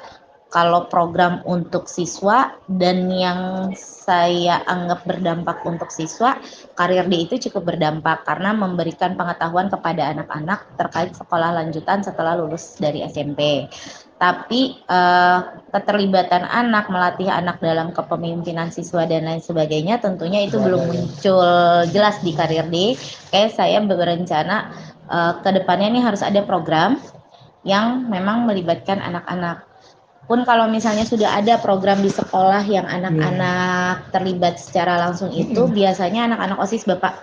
kalau program untuk siswa dan yang saya anggap berdampak untuk siswa, Career Day itu cukup berdampak karena memberikan pengetahuan kepada anak-anak terkait sekolah lanjutan setelah lulus dari SMP. Tapi keterlibatan anak, melatih anak dalam kepemimpinan siswa dan lain sebagainya tentunya itu belum muncul jelas di Career Day. Kayak saya berencana ke depannya ini harus ada program yang memang melibatkan anak-anak. Pun kalau misalnya sudah ada program di sekolah yang anak-anak terlibat secara langsung itu biasanya anak-anak OSIS Bapak.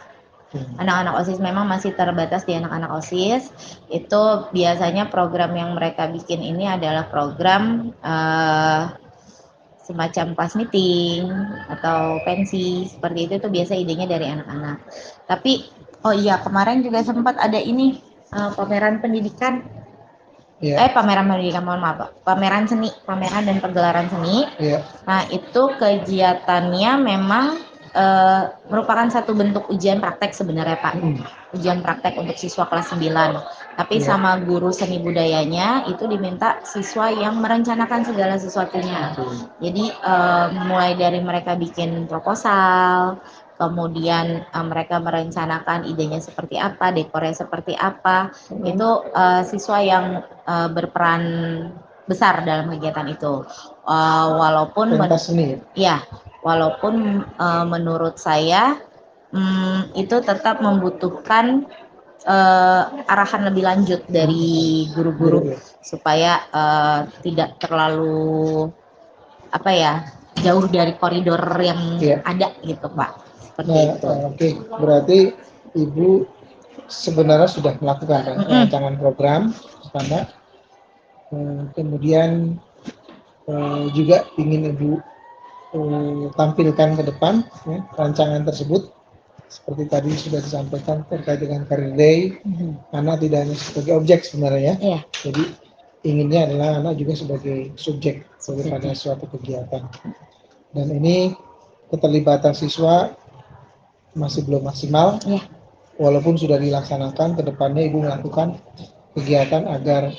Anak-anak OSIS memang masih terbatas di anak-anak OSIS. Itu biasanya program yang mereka bikin ini adalah program semacam class meeting atau pensi seperti itu biasa idenya dari anak-anak. Tapi oh iya kemarin juga sempat ada ini pameran pendidikan. Pameran pendidikan, mohon maaf, pameran seni, pameran dan pergelaran seni. Nah, itu kegiatannya memang merupakan satu bentuk ujian praktek sebenarnya Pak. Ujian praktek untuk siswa kelas 9. Tapi sama guru seni budayanya itu diminta siswa yang merencanakan segala sesuatunya. Jadi mulai dari mereka bikin proposal, kemudian mereka merencanakan idenya seperti apa, dekornya seperti apa, itu siswa yang berperan besar dalam kegiatan itu. Walaupun menurut saya itu tetap membutuhkan arahan lebih lanjut dari guru-guru supaya tidak terlalu jauh dari koridor yang ada gitu Pak. Oke, berarti Ibu sebenarnya sudah melakukan rancangan program pertama, kemudian juga ingin Ibu tampilkan ke depan rancangan tersebut seperti tadi sudah disampaikan terkait dengan Career Day. Anak tidak hanya sebagai objek sebenarnya ya. Jadi inginnya adalah anak juga sebagai subjek daripada suatu kegiatan. Dan ini keterlibatan siswa masih belum maksimal. Walaupun sudah dilaksanakan, ke depannya Ibu melakukan kegiatan agar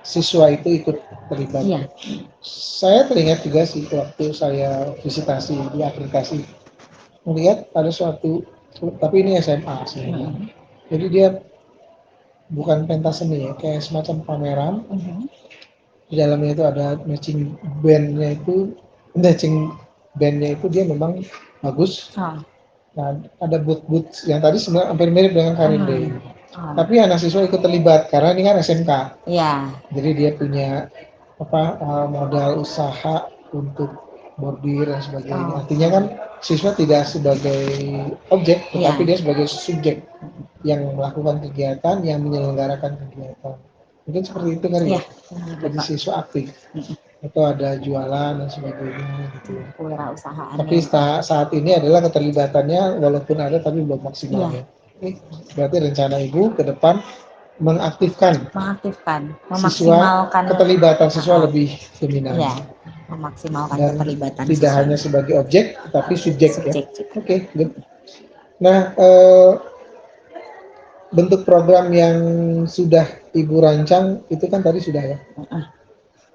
siswa itu ikut terlibat. Saya teringat juga sih waktu saya visitasi di aplikasi, melihat ada suatu, tapi ini SMA sih. Jadi dia bukan pentas seni ya, kayak semacam pameran. Di dalamnya itu ada matching bandnya itu dia memang bagus. Nah, ada booth yang tadi sebenarnya hampir mirip dengan Career Day. Tapi anak siswa ikut terlibat karena ini kan SMK. Jadi dia punya modal usaha untuk bordir dan sebagainya. Artinya kan siswa tidak sebagai objek, tetapi dia sebagai subjek yang melakukan kegiatan, yang menyelenggarakan kegiatan. Mungkin seperti itu kan ya. Jadi siswa aktif. Atau ada jualan dan sebagainya gitu. Tapi saat ini adalah keterlibatannya walaupun ada tapi belum maksimal ya. Berarti rencana Ibu ke depan mengaktifkan memaksimalkan keterlibatan siswa lebih dominan. Memaksimalkan dan keterlibatan tidak siswa. Hanya sebagai objek tapi subjek ya. Oke, good. Nah, bentuk program yang sudah Ibu rancang itu kan tadi sudah ya.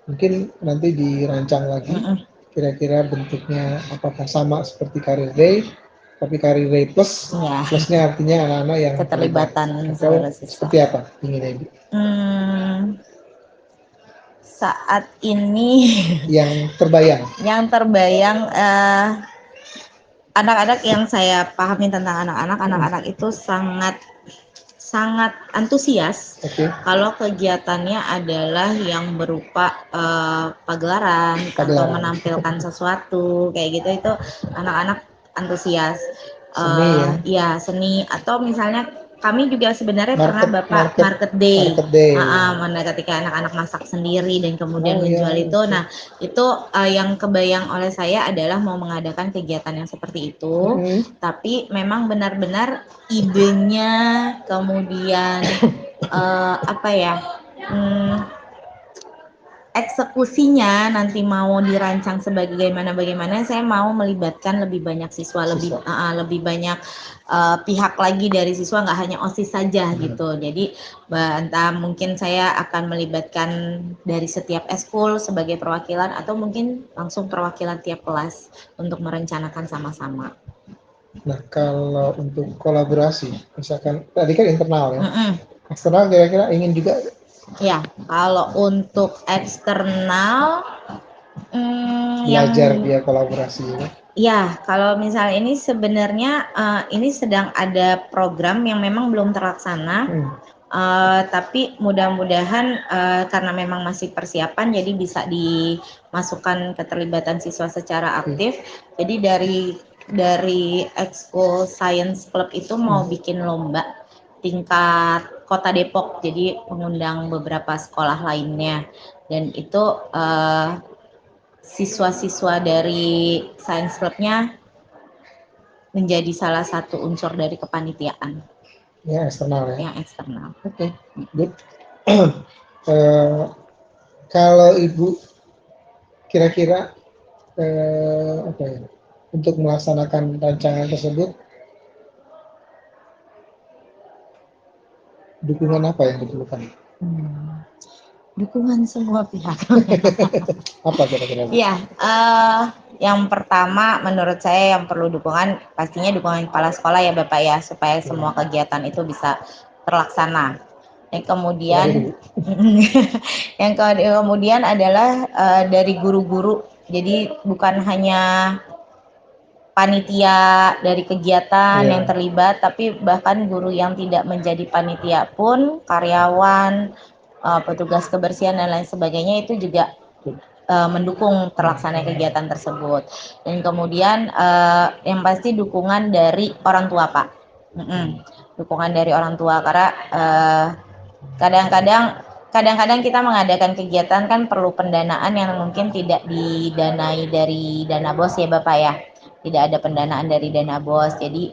Mungkin nanti dirancang lagi kira-kira bentuknya apakah sama seperti Career Day, tapi Career Day plus, Ya, plusnya artinya anak-anak yang keterlibatan terlibat. Atau seluruh siswa. seperti apa inginnya Ibu? Saat ini Yang terbayang. yang terbayang anak-anak yang saya pahami tentang anak-anak itu sangat antusias. Oke. Kalau kegiatannya adalah yang berupa pagelaran atau menampilkan sesuatu kayak gitu, itu anak-anak antusias. Seni ya? Ya, seni, atau misalnya kami juga sebenarnya pernah Market day. day. Mana ketika anak-anak masak sendiri dan kemudian Oh, menjual iya, itu. oke. Nah, itu yang kebayang oleh saya adalah mau mengadakan kegiatan yang seperti itu. Tapi memang benar-benar idenya, kemudian apa ya, eksekusinya nanti mau dirancang bagaimana saya mau melibatkan lebih banyak siswa. Lebih banyak pihak lagi dari siswa, nggak hanya OSIS saja gitu. Jadi entah mungkin saya akan melibatkan dari setiap eskul sebagai perwakilan, atau mungkin langsung perwakilan tiap kelas untuk merencanakan sama-sama. Nah, kalau untuk kolaborasi, misalkan tadi kan internal ya, eksternal kira-kira ingin juga. Ya, kalau untuk eksternal, belajar dia kolaborasi ya. Ya, kalau misalnya ini sebenarnya ini sedang ada program yang memang belum terlaksana, tapi mudah-mudahan karena memang masih persiapan, jadi bisa dimasukkan keterlibatan siswa secara aktif. Jadi dari Exco Science Club itu mau bikin lomba tingkat Kota Depok, jadi mengundang beberapa sekolah lainnya, dan itu siswa-siswa dari Science Club-nya menjadi salah satu unsur dari kepanitiaan. Ya, eksternal ya. Yang eksternal. Oke, good. Kalau Ibu kira-kira apa ya, untuk melaksanakan rancangan tersebut, dukungan apa yang diperlukan? Dukungan semua pihak. Apa kira-kira? Iya, yang pertama menurut saya yang perlu dukungan, pastinya dukungan kepala sekolah ya Bapak ya, supaya semua kegiatan itu bisa terlaksana. Yang kemudian yang kemudian adalah dari guru-guru. Jadi bukan hanya panitia dari kegiatan yang terlibat, tapi bahkan guru yang tidak menjadi panitia pun, karyawan, petugas kebersihan dan lain sebagainya itu juga mendukung terlaksana kegiatan tersebut. Dan kemudian yang pasti dukungan dari orang tua, Pak. Dukungan dari orang tua, karena kadang-kadang kita mengadakan kegiatan kan perlu pendanaan yang mungkin tidak didanai dari dana BOS ya Bapak ya. Tidak ada pendanaan dari dana BOS. Jadi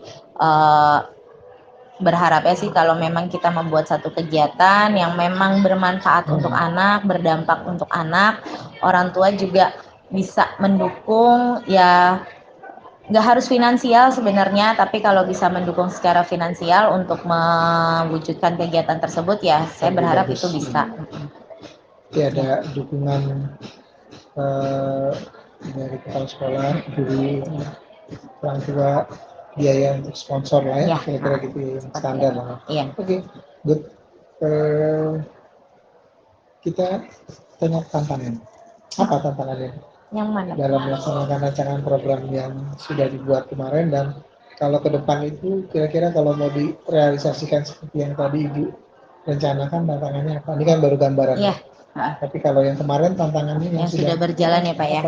berharapnya sih kalau memang kita membuat satu kegiatan yang memang bermanfaat untuk anak, berdampak untuk anak, orang tua juga bisa mendukung ya. Nggak harus finansial sebenarnya, tapi kalau bisa mendukung secara finansial untuk mewujudkan kegiatan tersebut ya saya berharap itu bisa. Jadi ada dukungan dari kepala sekolah, guru, orang tua, biaya untuk sponsor lah ya, kira-kira gitu yang standar lah. Oke, good. Kita tanya tantangan. Apa tantangannya? Yang mana? Dalam melaksanakan rancangan program yang sudah dibuat kemarin, dan kalau ke depan itu kira-kira kalau mau direalisasikan seperti yang tadi Ibu rencanakan, tantangannya apa? Ini kan baru gambaran. Iya. Tapi kalau yang kemarin tantangannya yang sudah berjalan ya Pak ya.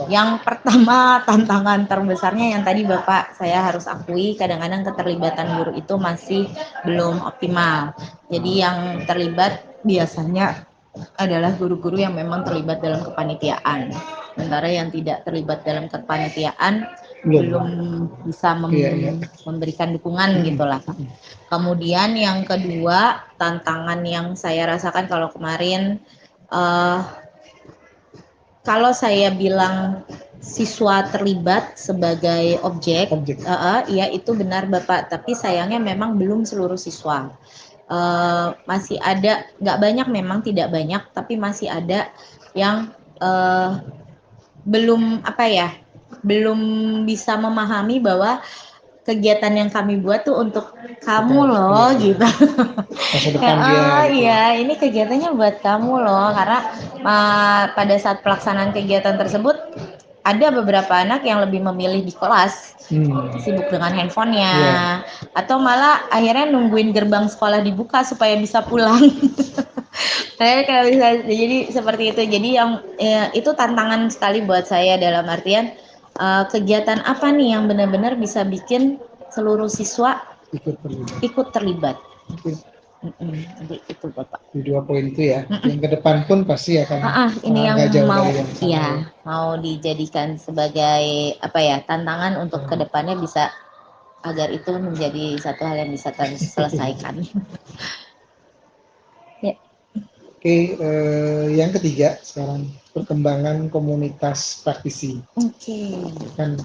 Yang pertama tantangan terbesarnya yang tadi Bapak saya harus akui, kadang-kadang keterlibatan guru itu masih belum optimal. Jadi yang terlibat biasanya adalah guru-guru yang memang terlibat dalam kepanitiaan. Sementara yang tidak terlibat dalam kepanitiaan belum bisa memberikan dukungan gitulah. Kemudian yang kedua, tantangan yang saya rasakan kalau kemarin, kalau saya bilang siswa terlibat sebagai objek. Ya itu benar Bapak, tapi sayangnya memang belum seluruh siswa. Masih ada, nggak banyak memang, tidak banyak, tapi masih ada yang belum apa ya, belum bisa memahami bahwa kegiatan yang kami buat tuh untuk kamu loh gitu. Masa depan dia. Gitu. Iya, ini kegiatannya buat kamu loh, karena pada saat pelaksanaan kegiatan tersebut ada beberapa anak yang lebih memilih di kelas, sibuk dengan handphonenya, atau malah akhirnya nungguin gerbang sekolah dibuka supaya bisa pulang. Saya kalau bisa, jadi seperti itu. Jadi yang itu tantangan sekali buat saya, dalam artian kegiatan apa nih yang benar-benar bisa bikin seluruh siswa ikut terlibat. Jadi itu Bapak. Di 2 poin itu ya. Yang ke depan pun pasti akan ini yang jauh mau dari yang sama. Mau dijadikan sebagai apa ya, tantangan untuk kedepannya bisa agar itu menjadi satu hal yang bisa terselesaikan. Ya. Oke, yang ketiga sekarang perkembangan komunitas praktisi. Kan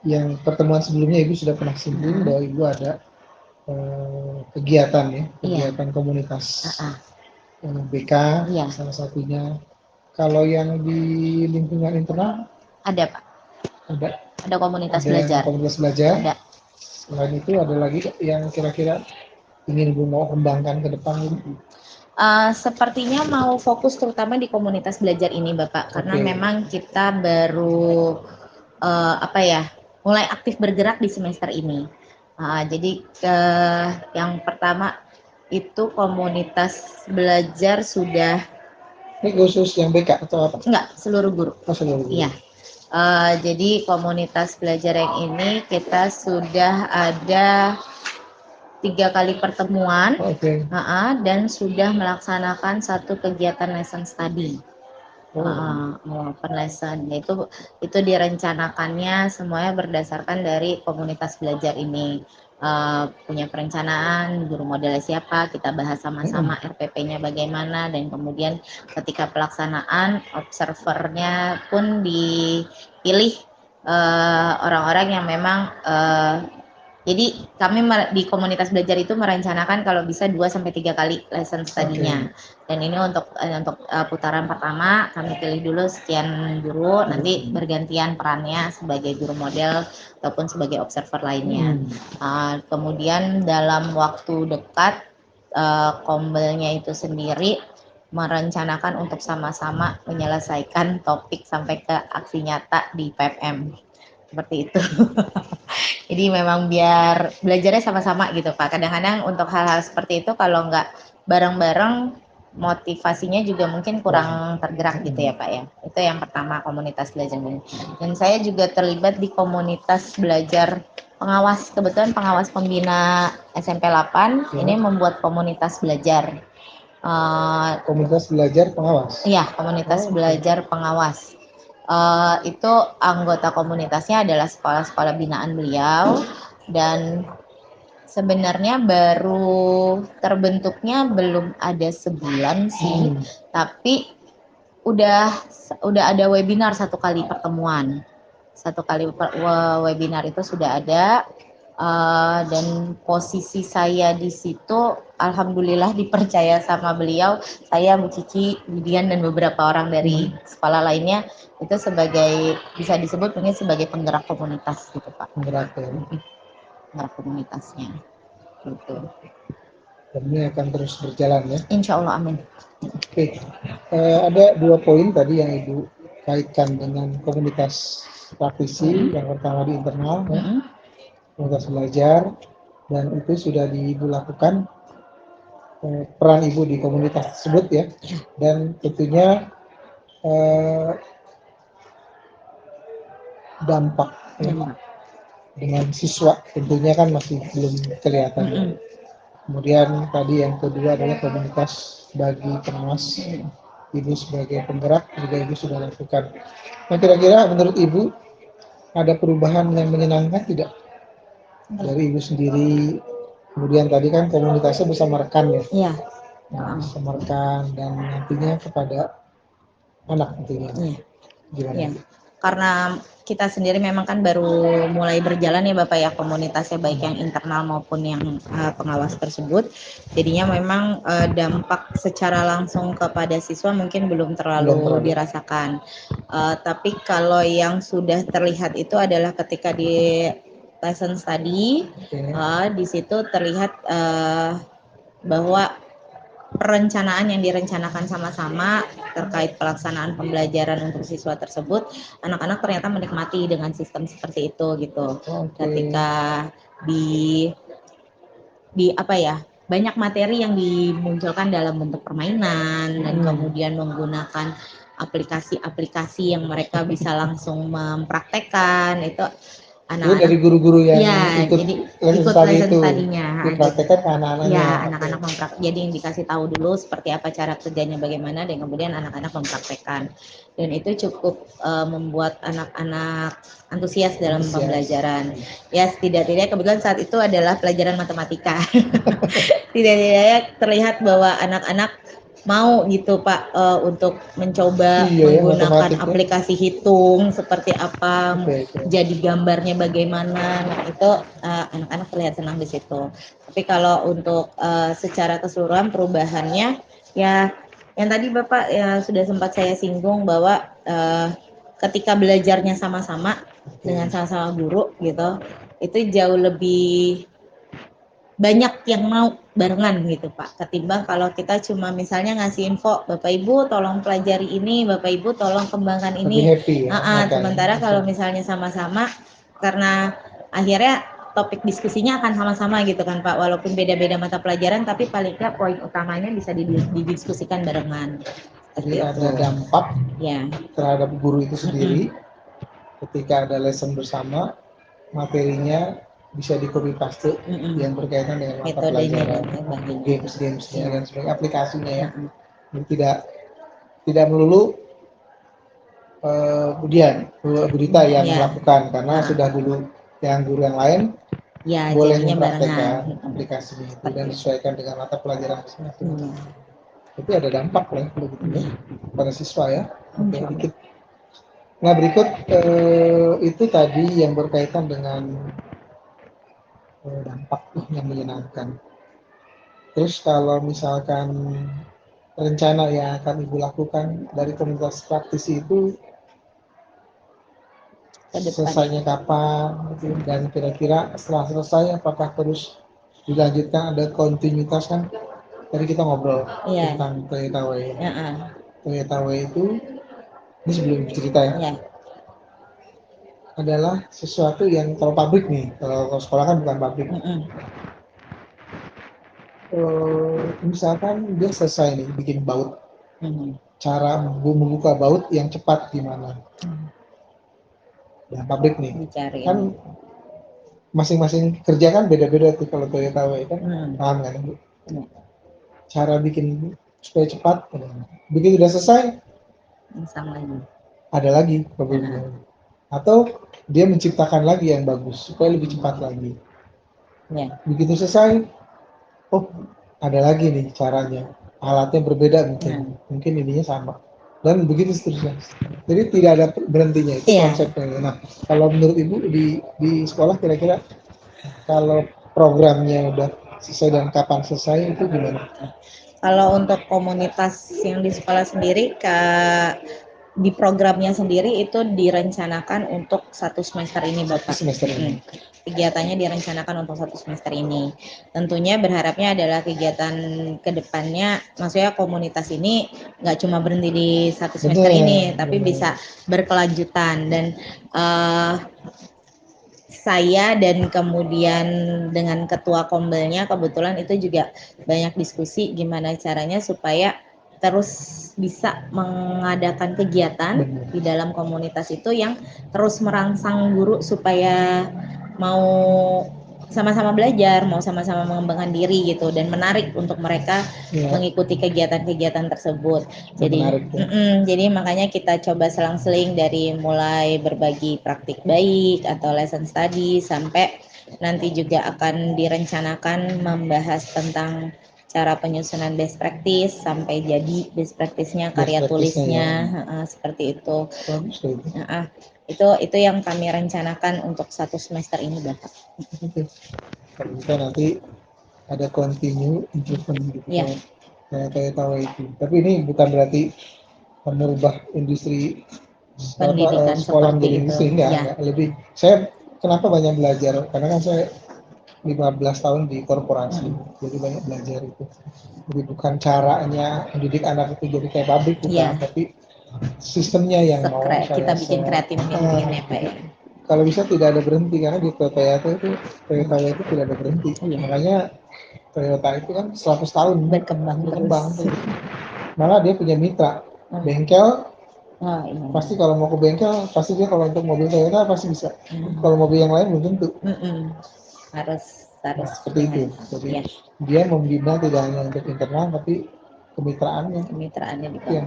yang pertemuan sebelumnya Ibu sudah pernah singgung bahwa Ibu ada kegiatan ya, kegiatan komunitas BK salah satunya. Kalau yang di lingkungan internal ada Pak. Ada komunitas belajar. Komunitas belajar. Ada. Selain itu ada lagi yang kira-kira ingin Ibu mau kembangkan ke depan ini? Sepertinya mau fokus terutama di komunitas belajar ini Bapak, karena memang kita baru mulai aktif bergerak di semester ini. Jadi yang pertama itu komunitas belajar sudah. Ini khusus yang BK atau apa? Enggak, seluruh guru. Seluruh guru. Iya. Jadi komunitas belajar yang ini kita sudah ada 3 kali pertemuan, dan sudah melaksanakan 1 kegiatan lesson study. Penlesan itu direncanakannya semuanya berdasarkan dari komunitas belajar ini. Punya perencanaan guru modelnya siapa, kita bahas sama-sama RPP-nya bagaimana, dan kemudian ketika pelaksanaan observernya pun dipilih orang-orang yang memang jadi kami di komunitas belajar itu merencanakan kalau bisa 2-3 kali lesson study-nya. Dan ini untuk putaran pertama kami pilih dulu sekian guru, nanti bergantian perannya sebagai guru model ataupun sebagai observer lainnya. Kemudian dalam waktu dekat kombelnya itu sendiri merencanakan untuk sama-sama menyelesaikan topik sampai ke aksi nyata di PFM. Seperti itu. Jadi memang biar belajarnya sama-sama gitu Pak. Kadang-kadang untuk hal-hal seperti itu kalau nggak bareng-bareng motivasinya juga mungkin kurang tergerak gitu ya Pak ya. Itu yang pertama, komunitas belajar ini. Dan saya juga terlibat di komunitas belajar pengawas, kebetulan pengawas pembina SMP 8 ini membuat komunitas belajar. Komunitas belajar pengawas? Iya, komunitas belajar pengawas. Itu anggota komunitasnya adalah sekolah-sekolah binaan beliau, dan sebenarnya baru terbentuknya belum ada sebulan sih, tapi udah ada webinar 1 kali pertemuan. 1 kali webinar itu sudah ada, dan posisi saya di situ alhamdulillah dipercaya sama beliau, saya, Bu Cici, Widian, dan beberapa orang dari sekolah lainnya itu sebagai, bisa disebut mungkin sebagai penggerak komunitas gitu Pak. Penggerak komunitasnya gitu. Dan ini akan terus berjalan ya? Insya Allah, amin. Oke, ada 2 poin tadi yang Ibu kaitkan dengan komunitas praktisi. Yang pertama di internal ya, komunitas belajar, dan itu sudah Ibu lakukan peran Ibu di komunitas tersebut ya, dan tentunya dampak dengan siswa tentunya kan masih belum kelihatan. Kemudian tadi yang kedua adalah komunitas bagi pengawas. Ibu sebagai penggerak juga Ibu sudah lakukan. Nah, kira-kira menurut Ibu ada perubahan yang menyenangkan tidak dari Ibu sendiri? Kemudian tadi kan komunitasnya bersama rekan ya? Iya. Bersama rekan dan nantinya kepada anak tentunya. Gimana? karena kita sendiri memang kan baru mulai berjalan ya Bapak ya komunitasnya, baik yang internal maupun yang pengawas tersebut, jadinya memang dampak secara langsung kepada siswa mungkin belum terlalu dirasakan. Tapi kalau yang sudah terlihat itu adalah ketika di lesson study, di situ terlihat bahwa perencanaan yang direncanakan sama-sama terkait pelaksanaan pembelajaran untuk siswa tersebut, anak-anak ternyata menikmati dengan sistem seperti itu gitu. Ketika di apa ya, banyak materi yang dimunculkan dalam bentuk permainan dan kemudian menggunakan aplikasi-aplikasi yang mereka bisa langsung mempraktekkan itu. Anak-anak dari guru-guru yang ikut lesson study-nya dipraktekkan ke anak-anaknya. Ya, anak-anak jadi yang dikasih tahu dulu seperti apa cara kerjanya bagaimana dan kemudian anak-anak mempraktekkan. Dan itu cukup membuat anak-anak antusias dalam pembelajaran. Ya, tidak-tidak kebetulan saat itu adalah pelajaran matematika. Tidak-tidak terlihat bahwa anak-anak mau gitu Pak untuk mencoba menggunakan aplikasi hitung seperti apa, jadi gambarnya bagaimana. Nah, itu anak-anak terlihat senang di situ. Tapi kalau untuk secara keseluruhan perubahannya ya yang tadi Bapak ya sudah sempat saya singgung bahwa ketika belajarnya sama-sama dengan sama-sama guru gitu, itu jauh lebih banyak yang mau barengan gitu Pak, ketimbang kalau kita cuma misalnya ngasih info, Bapak Ibu tolong pelajari ini, Bapak Ibu tolong kembangkan ini. Happy, ya? Sementara kalau misalnya sama-sama, karena akhirnya topik diskusinya akan sama-sama gitu kan Pak, walaupun beda-beda mata pelajaran, tapi paling nggak poin utamanya bisa didiskusikan barengan. Jadi ada dampak terhadap guru itu sendiri. Ketika ada lesson bersama, materinya bisa di copy paste yang berkaitan dengan mata pelajaran, games-gamesnya dan sebagainya, aplikasinya ya. Jadi tidak melulu Budita yang melakukan, karena sudah dulu yang guru yang lain boleh mempraktekkan aplikasinya itu dan disesuaikan dengan mata pelajaran masing-masing. Tapi ada dampak lah begitu ya pada siswa ya. Dikit. Nah berikut itu tadi yang berkaitan dengan dampak yang menyenangkan. Terus kalau misalkan rencana yang akan Ibu lakukan dari komunitas praktisi itu selesainya kapan dan kira-kira setelah selesai apakah terus dilanjutkan, ada kontinuitas kan? Tadi kita ngobrol tentang Toyota Way. Toyota Way itu ini sebelum cerita ya. Adalah sesuatu yang kalau pabrik nih, kalau sekolah kan bukan pabrik. Misalkan dia selesai nih bikin baut, cara membuka baut yang cepat gimana? Ya pabrik nih, kan masing-masing kerja kan beda-beda tuh. Kalau Toyota Way kan paham kan Ibu? Cara bikin supaya cepat, begitu udah selesai ada lagi problemnya. Atau dia menciptakan lagi yang bagus supaya lebih cepat lagi. Begitu selesai, oh ada lagi nih caranya, alatnya berbeda mungkin ininya sama, dan begitu seterusnya. Jadi tidak ada berhentinya itu konsepnya. Nah kalau menurut Ibu di sekolah kira-kira kalau programnya udah selesai dan kapan selesai itu gimana? Kalau untuk komunitas yang di sekolah sendiri, di programnya sendiri itu direncanakan untuk 1 semester ini Bapak. Kegiatannya direncanakan untuk 1 semester ini. Tentunya berharapnya adalah kegiatan kedepannya, maksudnya komunitas ini nggak cuma berhenti di 1 semester ini, tapi bisa berkelanjutan. Dan saya dan kemudian dengan ketua kombelnya kebetulan itu juga banyak diskusi gimana caranya supaya terus bisa mengadakan kegiatan di dalam komunitas itu yang terus merangsang guru supaya mau sama-sama belajar, mau sama-sama mengembangkan diri gitu, dan menarik untuk mereka mengikuti kegiatan-kegiatan tersebut. Jadi makanya kita coba selang-seling dari mulai berbagi praktik baik atau lesson study sampai nanti juga akan direncanakan membahas tentang cara penyusunan best practice sampai jadi best practice-nya, karya Best practice-nya tulisnya, seperti itu. Bagus loh itu. Itu yang kami rencanakan untuk 1 semester ini, Bapak. Oke. Kalau kita nanti ada continue improvement gitu Iya. kayak tahu itu. Tapi ini bukan berarti merubah industri Pendidikan sekolah seperti menjadi itu. industri Ya. enggak. Lebih saya kenapa banyak belajar karena kan saya 15 tahun di korporasi, jadi banyak belajar itu. Jadi bukan caranya mendidik anak itu jadi kayak pabrik bukan, tapi sistemnya yang mau Kita saya bikin kreatif mungkin ya Pak ya. kalau bisa tidak ada berhenti karena di Toyota itu tidak ada berhenti. Iya. Makanya Toyota itu kan 100 tahun berkembang terus. Malah dia punya mitra bengkel. Iya. Pasti kalau mau ke bengkel, pasti dia kalau untuk mobil Toyota pasti bisa. Kalau mobil yang lain belum tentu. Harus Seperti itu. Jadi dia membina tidak hanya untuk internal tapi kemitraannya itu yang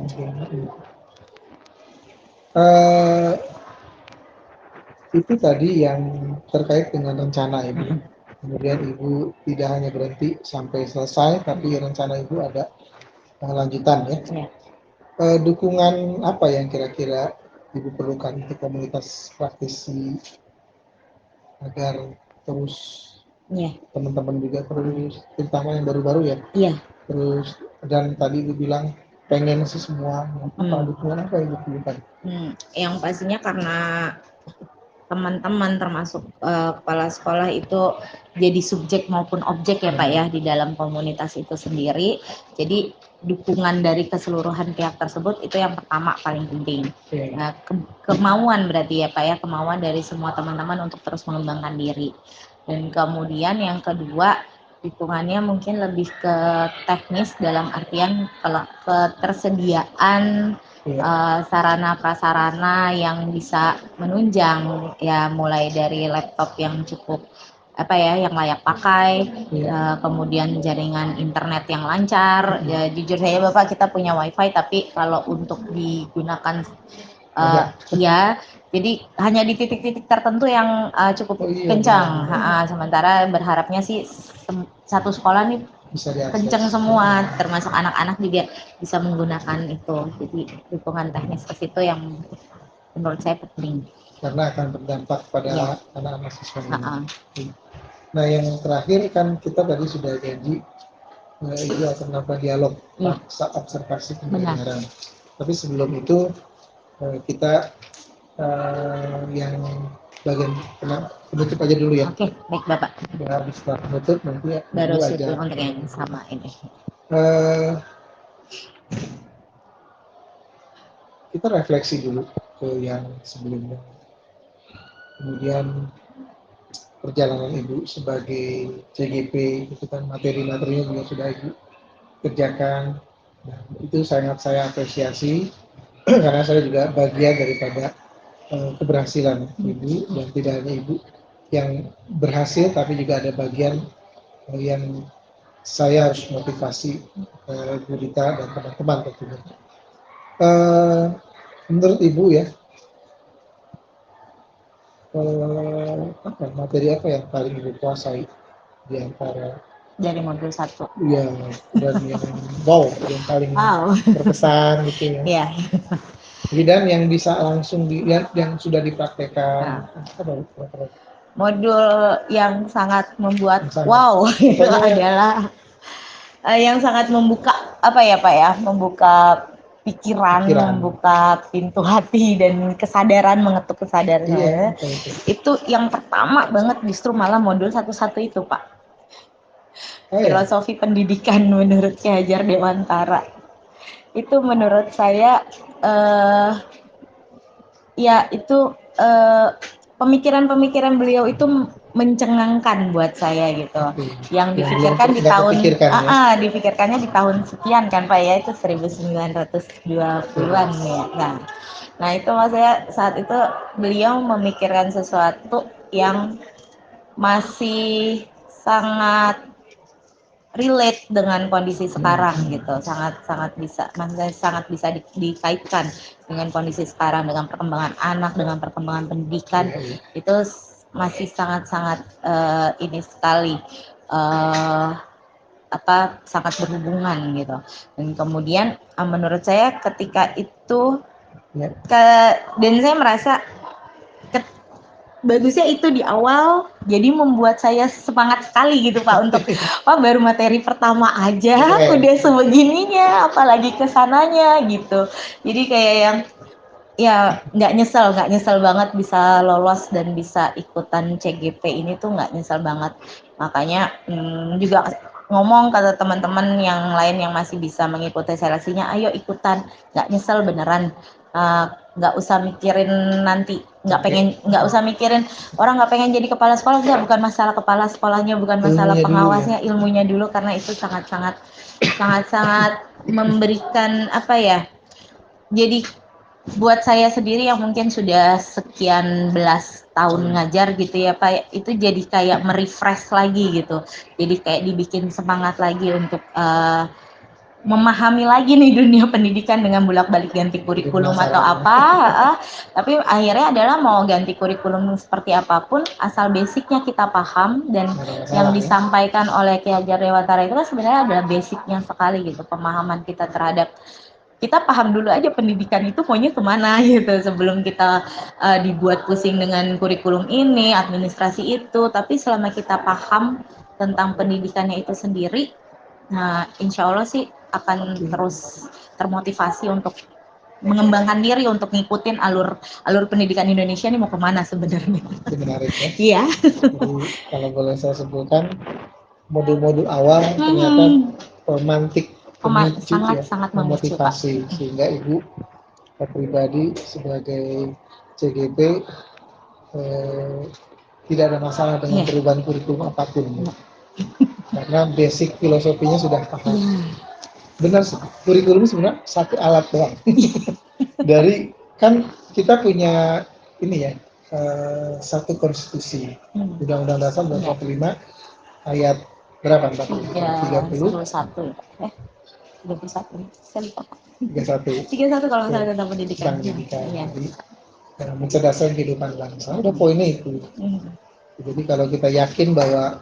itu tadi yang terkait dengan rencana Ibu. Kemudian Ibu tidak hanya berhenti sampai selesai, tapi rencana Ibu ada lanjutan ya. Dukungan apa yang kira-kira Ibu perlukan untuk komunitas praktisi agar terus teman-teman juga terus, terutama yang baru-baru ya. Terus dan tadi Ibu bilang pengen sih semua dukungan apa yang Ibu perlukan? Yang pastinya karena teman-teman termasuk kepala sekolah itu jadi subjek maupun objek ya Pak ya di dalam komunitas itu sendiri. Jadi dukungan dari keseluruhan pihak tersebut itu yang pertama paling penting. Kemauan berarti ya Pak ya, kemauan dari semua teman-teman untuk terus mengembangkan diri. Dan kemudian yang kedua dukungannya mungkin lebih ke teknis dalam artian kalau ketersediaan sarana prasarana yang bisa menunjang ya, mulai dari laptop yang cukup yang layak pakai, kemudian jaringan internet yang lancar. Ya jujur saya Bapak, kita punya wifi tapi kalau untuk digunakan jadi hanya di titik-titik tertentu yang cukup kencang. Sementara berharapnya sih satu sekolah nih kenceng semua, termasuk anak-anak juga bisa menggunakan itu. Jadi dukungan teknis ke situ yang menurut saya penting. Karena akan berdampak pada anak-anak siswa ini. Nah yang terakhir kan kita tadi sudah janji itu akan melakukan dialog saat observasi pembelajaran. Tapi sebelum itu kita yang bagian penutup aja dulu ya. Oke, baik Bapak. Habis penutup nanti baru situ untuk yang sama ini. Kita refleksi dulu ke yang sebelumnya. Kemudian perjalanan Ibu sebagai CGP itu kan materi-materinya juga sudah Ibu kerjakan. Nah, itu sangat saya apresiasi karena saya juga bagian daripada keberhasilan Ibu, dan tidak hanya Ibu yang berhasil tapi juga ada bagian yang saya harus motivasi Bu Dita dan teman-teman tentunya. Menurut Ibu ya, materi apa yang paling Ibu kuasai di antara dari modul 1? Iya, dan yang yang paling berkesan gitu ya. Dan yang bisa langsung yang sudah dipraktekkan. Modul yang sangat membuat itu adalah yang sangat membuka Pak ya, membuka pikiran, membuka pintu hati dan kesadaran, mengetuk kesadaran saya. Itu yang pertama banget justru malah modul 1 itu Pak. Filosofi pendidikan menurut Ki Hajar Dewantara. Itu menurut saya itu pemikiran-pemikiran beliau itu mencengangkan buat saya gitu. Yang dipikirkan di tahun dipikirkannya di tahun sekian kan Pak ya, itu 1920-an ya. Nah itu maksudnya saat itu beliau memikirkan sesuatu yang masih sangat relate dengan kondisi sekarang gitu, sangat bisa dikaitkan dengan kondisi sekarang, dengan perkembangan anak, dengan perkembangan pendidikan. Itu masih sangat ini sekali sangat berhubungan gitu. Dan kemudian menurut saya ketika itu Ya. dan saya merasa bagusnya itu di awal, jadi membuat saya semangat sekali gitu Pak untuk baru materi pertama aja udah sebegininya, apalagi kesananya gitu. Jadi kayak yang ya nggak nyesel banget bisa lolos dan bisa ikutan CGP ini tuh nggak nyesel banget. Makanya juga ngomong kata teman-teman yang lain yang masih bisa mengikuti seleksinya, ayo ikutan, nggak nyesel beneran. Nggak usah mikirin nanti, nggak usah mikirin orang nggak pengen jadi kepala sekolah, bukan masalah kepala sekolahnya, bukan masalah Ilmunya pengawasnya, dulu, ilmunya dulu, karena itu sangat memberikan apa ya, jadi buat saya sendiri yang mungkin sudah sekian belas tahun ngajar gitu ya Pak, itu jadi kayak merefresh lagi gitu, jadi kayak dibikin semangat lagi untuk memahami lagi nih dunia pendidikan dengan bolak-balik ganti kurikulum atau apa. Tapi akhirnya adalah mau ganti kurikulum seperti apapun, asal basicnya kita paham dan yang disampaikan oleh Ki Hajar Dewantara itu kan sebenarnya adalah basicnya sekali gitu, pemahaman kita terhadap, kita paham dulu aja pendidikan itu maunya kemana gitu sebelum kita dibuat pusing dengan kurikulum ini, administrasi itu. Tapi selama kita paham tentang pendidikannya itu sendiri, nah insya Allah sih akan terus termotivasi untuk mengembangkan diri untuk ngikutin alur pendidikan Indonesia ini mau kemana sebenarnya. itu menarik ya. Iya. Jadi kalau boleh saya sebutkan, modul-modul awal ternyata pemantik, pemicu ya, sangat memotivasi, sehingga Ibu pribadi sebagai CGP tidak ada masalah dengan perubahan kurikulum apapun, karena basic filosofinya sudah paham. Benar sih, kurikulum sebenarnya satu alat doang. Dari kan kita punya ini ya, satu konstitusi, Undang-Undang Dasar 45 ayat berapa? 31 ya? 31. Saya lupa. 31 kalau misalnya tentang pendidikan. Ya. Jadi mencerdaskan kehidupan bangsa. Udah poinnya itu. Jadi kalau kita yakin bahwa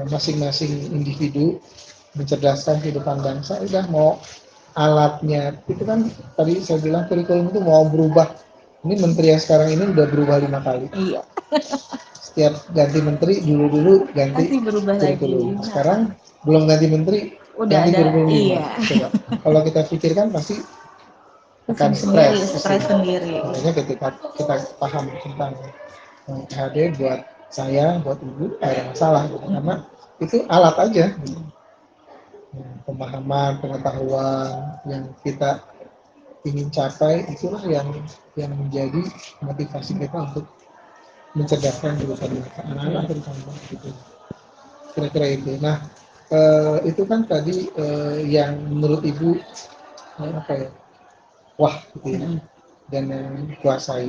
masing-masing individu mencerdaskan kehidupan bangsa, udah mau alatnya itu kan tadi saya bilang kurikulum itu mau berubah. Ini menteri yang sekarang ini udah berubah 5 kali. Iya. Setiap ganti menteri dulu ganti kurikulum. Sekarang belum ganti menteri udah ganti ada kurikulum. Iya. Coba kalau kita pikirkan pasti akan stres sendiri. Makanya ketika kita paham tentang PHD buat saya, buat Ibu, tidak ada masalah gitu. Karena itu alat aja gitu. Pemahaman, pengetahuan yang kita ingin capai, itulah yang menjadi motivasi kita untuk mencerdaskan kehidupan anak-anak terutama gitu. Kira-kira itu. Nah, itu kan tadi yang menurut Ibu apa ya, wah gitu ya, dan yang dikuasai.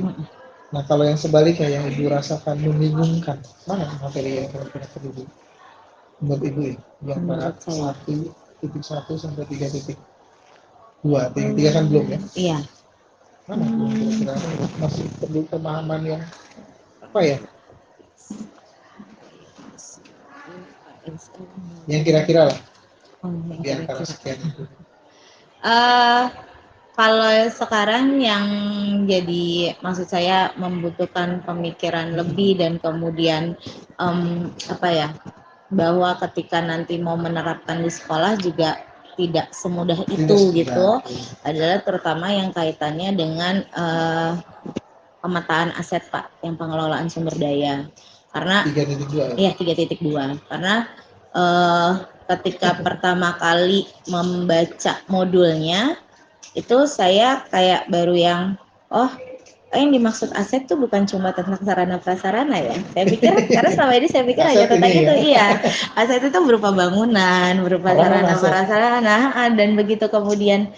Nah, kalau yang sebaliknya yang Ibu rasakan membingungkan, mana materi yang kira-kira perlu menurut Ibu ya, yang antara 1.1 sampai 3.2, 3 kan belum ya? Iya. Mana yang kira-kira masih perlu pemahaman yang apa ya? Yang kira-kira lah, di antara sekian itu. Kalau sekarang yang jadi maksud saya membutuhkan pemikiran lebih dan kemudian apa ya, bahwa ketika nanti mau menerapkan di sekolah juga tidak semudah itu gitu, adalah terutama yang kaitannya dengan pemetaan aset Pak, yang pengelolaan sumber daya. Karena 3.2 ya? Iya, 3.2. Karena ketika pertama kali membaca modulnya itu saya kayak baru yang yang dimaksud aset tuh bukan cuma tentang sarana prasarana ya. Saya pikir karena selama ini saya pikir hanya tentang itu. Iya, aset itu berupa bangunan, berupa sarana prasarana, dan begitu kemudian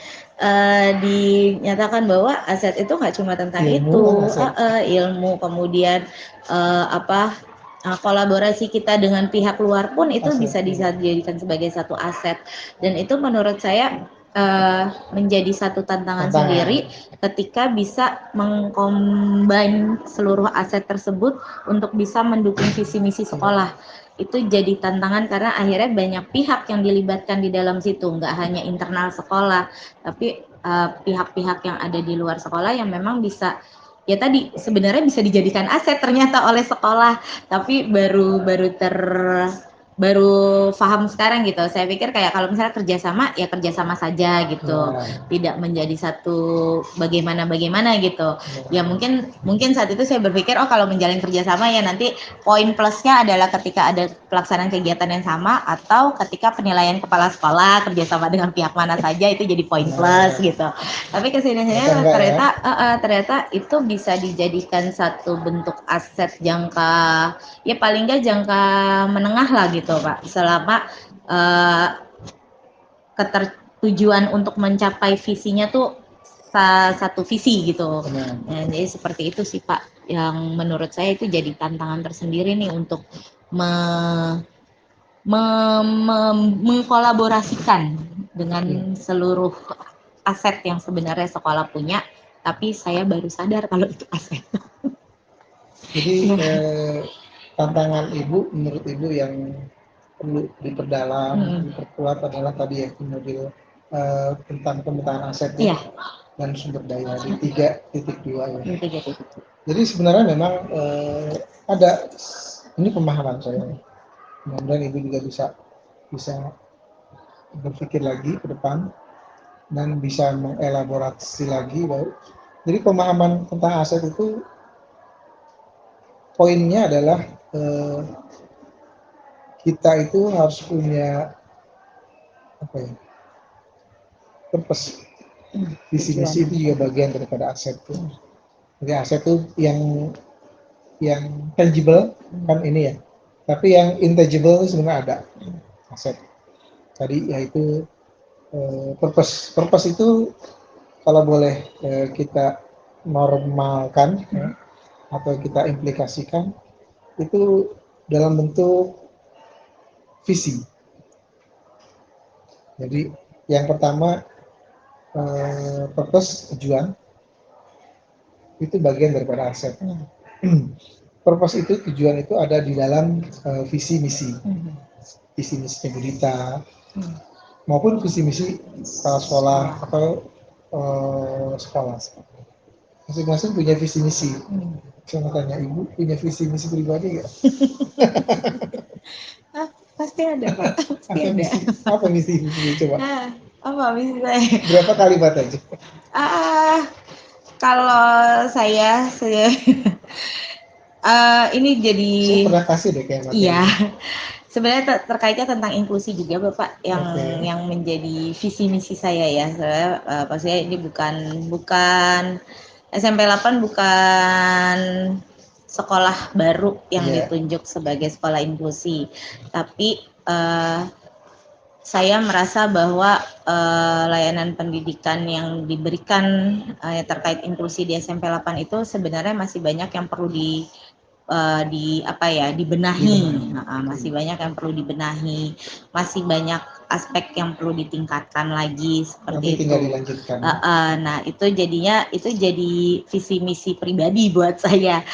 dinyatakan bahwa aset itu nggak cuma tentang ilmu, ilmu, kemudian kolaborasi kita dengan pihak luar pun itu bisa dijadikan sebagai satu aset, dan itu menurut saya menjadi satu tantangan sendiri ketika bisa mengcombine seluruh aset tersebut untuk bisa mendukung visi misi sekolah. itu jadi tantangan karena akhirnya banyak pihak yang dilibatkan di dalam situ, nggak hanya internal sekolah, tapi pihak-pihak yang ada di luar sekolah yang memang bisa, ya tadi sebenarnya bisa dijadikan aset ternyata oleh sekolah, tapi baru paham sekarang gitu. Saya pikir kayak kalau misalnya kerjasama ya kerjasama saja gitu, tidak menjadi satu bagaimana gitu. Ya mungkin saat itu saya berpikir kalau menjalin kerjasama ya nanti poin plusnya adalah ketika ada pelaksanaan kegiatan yang sama atau ketika penilaian kepala sekolah kerjasama dengan pihak mana saja itu jadi poin plus gitu. Tapi kesini-sini ternyata itu bisa dijadikan satu bentuk aset jangka, ya paling nggak jangka menengah lah gitu Pak, selama ketertujuan untuk mencapai visinya tuh satu visi gitu. Nah, jadi seperti itu sih Pak, yang menurut saya itu jadi tantangan tersendiri nih untuk mengkolaborasikan dengan seluruh aset yang sebenarnya sekolah punya, tapi saya baru sadar kalau itu aset. Jadi tantangan Ibu, menurut Ibu yang perlu diperdalam, diperkuat adalah tadi ya modul tentang pemetaan aset dan sumber daya di 3.2 ya. Jadi sebenarnya memang ada, ini pemahaman saya. Mudah-mudahan Ibu juga bisa berpikir lagi ke depan dan bisa mengelaborasi lagi. Jadi pemahaman tentang aset itu poinnya adalah kita itu harus punya purpose. Visi misi itu juga bagian daripada aset itu. Jadi aset itu yang tangible kan ini ya. Tapi yang intangible itu sebenarnya ada aset. Tadi yaitu purpose. Purpose itu kalau boleh kita normalkan atau kita implikasikan itu dalam bentuk visi. Jadi yang pertama purpose, tujuan itu bagian daripada aset. Purpose itu, tujuan itu ada di dalam visi misi. Visi misi Budita maupun visi misi kepala sekolah atau sekolah. Masing-masing punya visi misi. Saya mau tanya Ibu, punya visi misi pribadi nggak? Pasti ada Pak. Pasti ada. Apa misi coba? Apa misi saya? Berapa kalimat aja? Kalau saya ini jadi. Saya pernah kasih deh kayak materi. Iya. Sebenarnya terkaitnya tentang inklusi juga Bapak, yang menjadi visi misi saya ya. Pastinya ini bukan SMP 8 bukan sekolah baru yang ditunjuk sebagai sekolah inklusi, tapi saya merasa bahwa layanan pendidikan yang diberikan terkait inklusi di SMP 8 itu sebenarnya masih banyak yang perlu dibenahi. Masih banyak yang perlu dibenahi, masih banyak aspek yang perlu ditingkatkan lagi seperti itu. Nah itu jadi visi misi pribadi buat saya.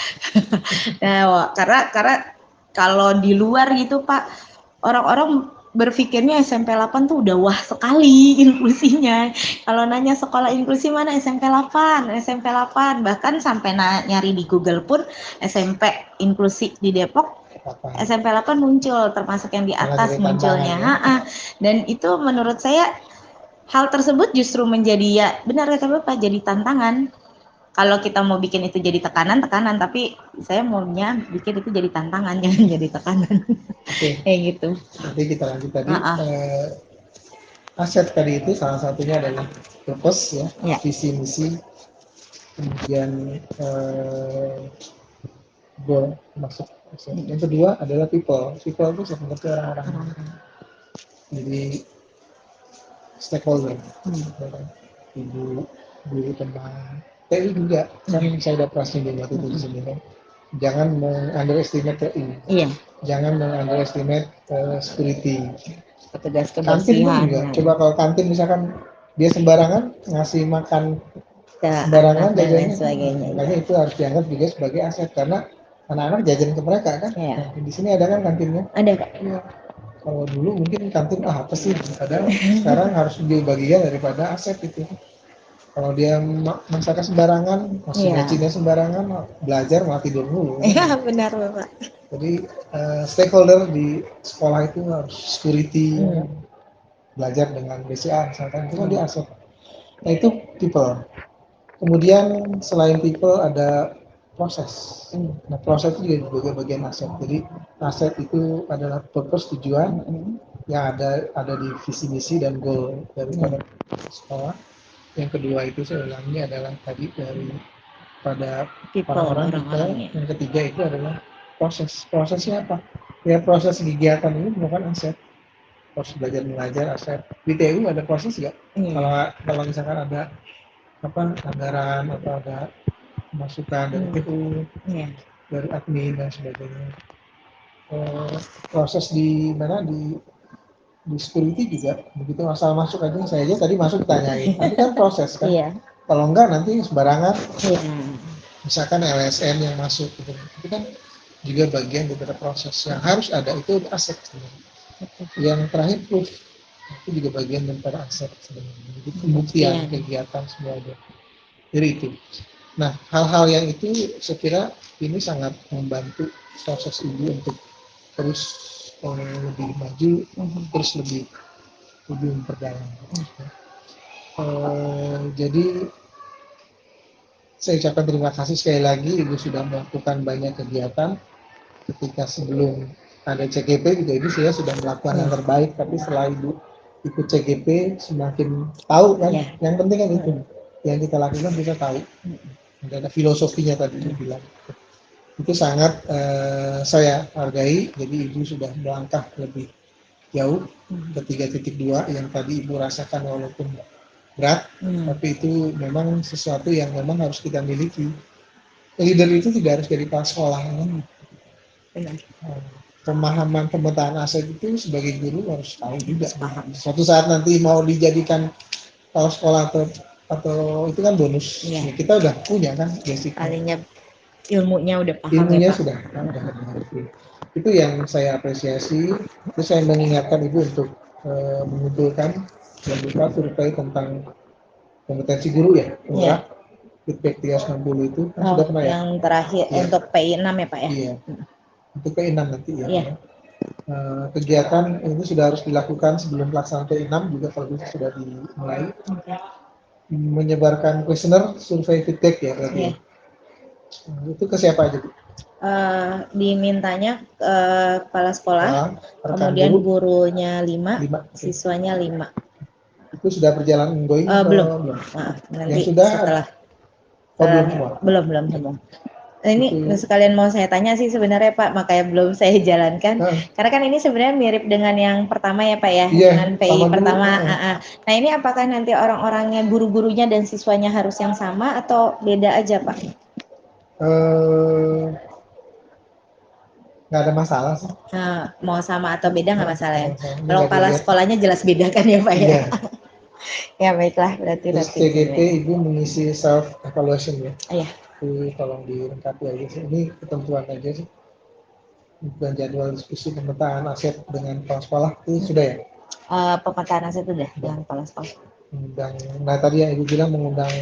Nah, karena kalau di luar gitu Pak, orang-orang berpikirnya SMP 8 tuh udah wah sekali inklusinya. Kalau nanya sekolah inklusi mana, SMP 8, bahkan sampai nyari di Google pun SMP inklusi di Depok, SMP 8 muncul, termasuk yang di atas munculnya. Dan itu menurut saya hal tersebut justru menjadi, ya benar kata Bapak, jadi tantangan. Kalau kita mau bikin itu jadi tekanan, tapi saya maunya bikin itu jadi tantangan, jangan jadi tekanan. Kayak gitu. Nanti kita lanjut tadi. Aset tadi itu salah satunya adalah purpose ya. Visi misi, kemudian goal maksud. Yang kedua adalah people. People itu seperti orang-orang. Jadi stakeholder, ibu, guru, teman. TI juga, kan saya udah pernah singgung waktu itu di sini kan. Jangan meng-underestimate TI. Jangan meng-underestimate security. Petugas kantin pun juga. Coba kalau kantin misalkan dia sembarangan ngasih makan sembarangan jajannya, makanya itu harus dianggap juga sebagai aset karena anak-anak jajan ke mereka kan. Iya. Nah, di sini ada kan kantinnya? Ada Pak. Iya. Kalau dulu mungkin kantin apa sih? Padahal sekarang harus jadi bagian daripada aset itu. Kalau dia masakan sembarangan, masih Iya. nyucinya sembarangan, belajar malah tidur dulu. Iya benar Bapak. Jadi stakeholder di sekolah itu harus security, ya kan? Belajar dengan BCA misalkan, itu kan dia aset. Nah itu people. Kemudian selain people ada proses. Nah proses itu juga bagian aset. Jadi aset itu adalah purpose, tujuan yang ada di visi misi dan goal daripada sekolah. Yang kedua itu saya ulangi adalah tadi dari pada orang-orang kita. Yang ketiga itu adalah proses. Prosesnya apa? Ya proses kegiatan ini merupakan aset. Proses belajar mengajar aset. Di TU ada proses nggak? Kalau misalkan ada anggaran atau ada masukan dari TU, dari admin dan sebagainya. Proses di mana di security juga begitu asal masuk aja, saya aja tadi masuk tanyain, itu kan proses kan. Kalau enggak nanti sembarangan. Misalkan LSM yang masuk gitu. Itu kan juga bagian dari proses yang harus ada, itu aset sebenarnya. Yang terakhir proof, itu juga bagian daripada aset sebenarnya. Jadi pembuktian kegiatan semuanya. Jadi itu. Nah, hal-hal yang itu saya kira ini sangat membantu proses ibu untuk terus lebih maju, terus lebih memperdalam. Jadi saya ucapkan terima kasih sekali lagi, Ibu sudah melakukan banyak kegiatan. Ketika sebelum ada CGP juga Ibu sudah melakukan yang terbaik, tapi setelah Ibu ikut CGP semakin tahu kan, yang penting kan itu. Yang kita lakukan kita tahu. Ada filosofinya tadi Ibu bilang. Itu sangat saya hargai, jadi Ibu sudah melangkah lebih jauh ke 3.2 yang tadi Ibu rasakan walaupun berat, tapi itu memang sesuatu yang memang harus kita miliki. Leader itu tidak harus dari kepala sekolah. Pemahaman pemetaan aset itu sebagai guru harus tahu juga. Suatu saat nanti mau dijadikan kepala sekolah atau itu kan bonus. Ya, kita udah punya kan basic. Kalinya ilmunya udah paham. Ilmunya sudah. Itu yang saya apresiasi. Terus saya mengingatkan Ibu untuk mengumpulkan membuka survei tentang kompetensi guru ya, feedback 360 itu kan sudah pernah yang terakhir untuk PI 6 ya Pak ya? Iya, untuk PI 6 nanti ya. Kegiatan ini sudah harus dilakukan sebelum pelaksanaan PI 6 juga kalau bisa sudah dimulai. Menyebarkan kuesioner survei feedback ya berarti. Itu ke siapa aja Bu? Dimintanya kepala sekolah, kemudian gurunya 5, siswanya 5. Itu sudah berjalan ongoing? Belum. Nanti sudah setelah belum semua. Ini sekalian mau saya tanya sih sebenarnya Pak, makanya belum saya jalankan. Karena kan ini sebenarnya mirip dengan yang pertama ya Pak ya, dengan PI pertama. Nah ini apakah nanti orang-orangnya, guru-gurunya dan siswanya harus yang sama atau beda aja Pak? Nggak ada masalah sih. Mau sama atau beda nggak masalah ya. Kalau kepala sekolahnya jelas beda kan ya Pak ya. Ya baiklah, berarti terus CGP Ibu mengisi self evaluation ya. Iya. Itu tolong dilengkapi aja sih. Ini ketentuan aja sih. Dan jadwal diskusi pemetaan aset dengan kepala sekolah itu sudah ya? Pemetaan aset sudah dengan kepala sekolah. Nah tadi yang Ibu bilang mengundang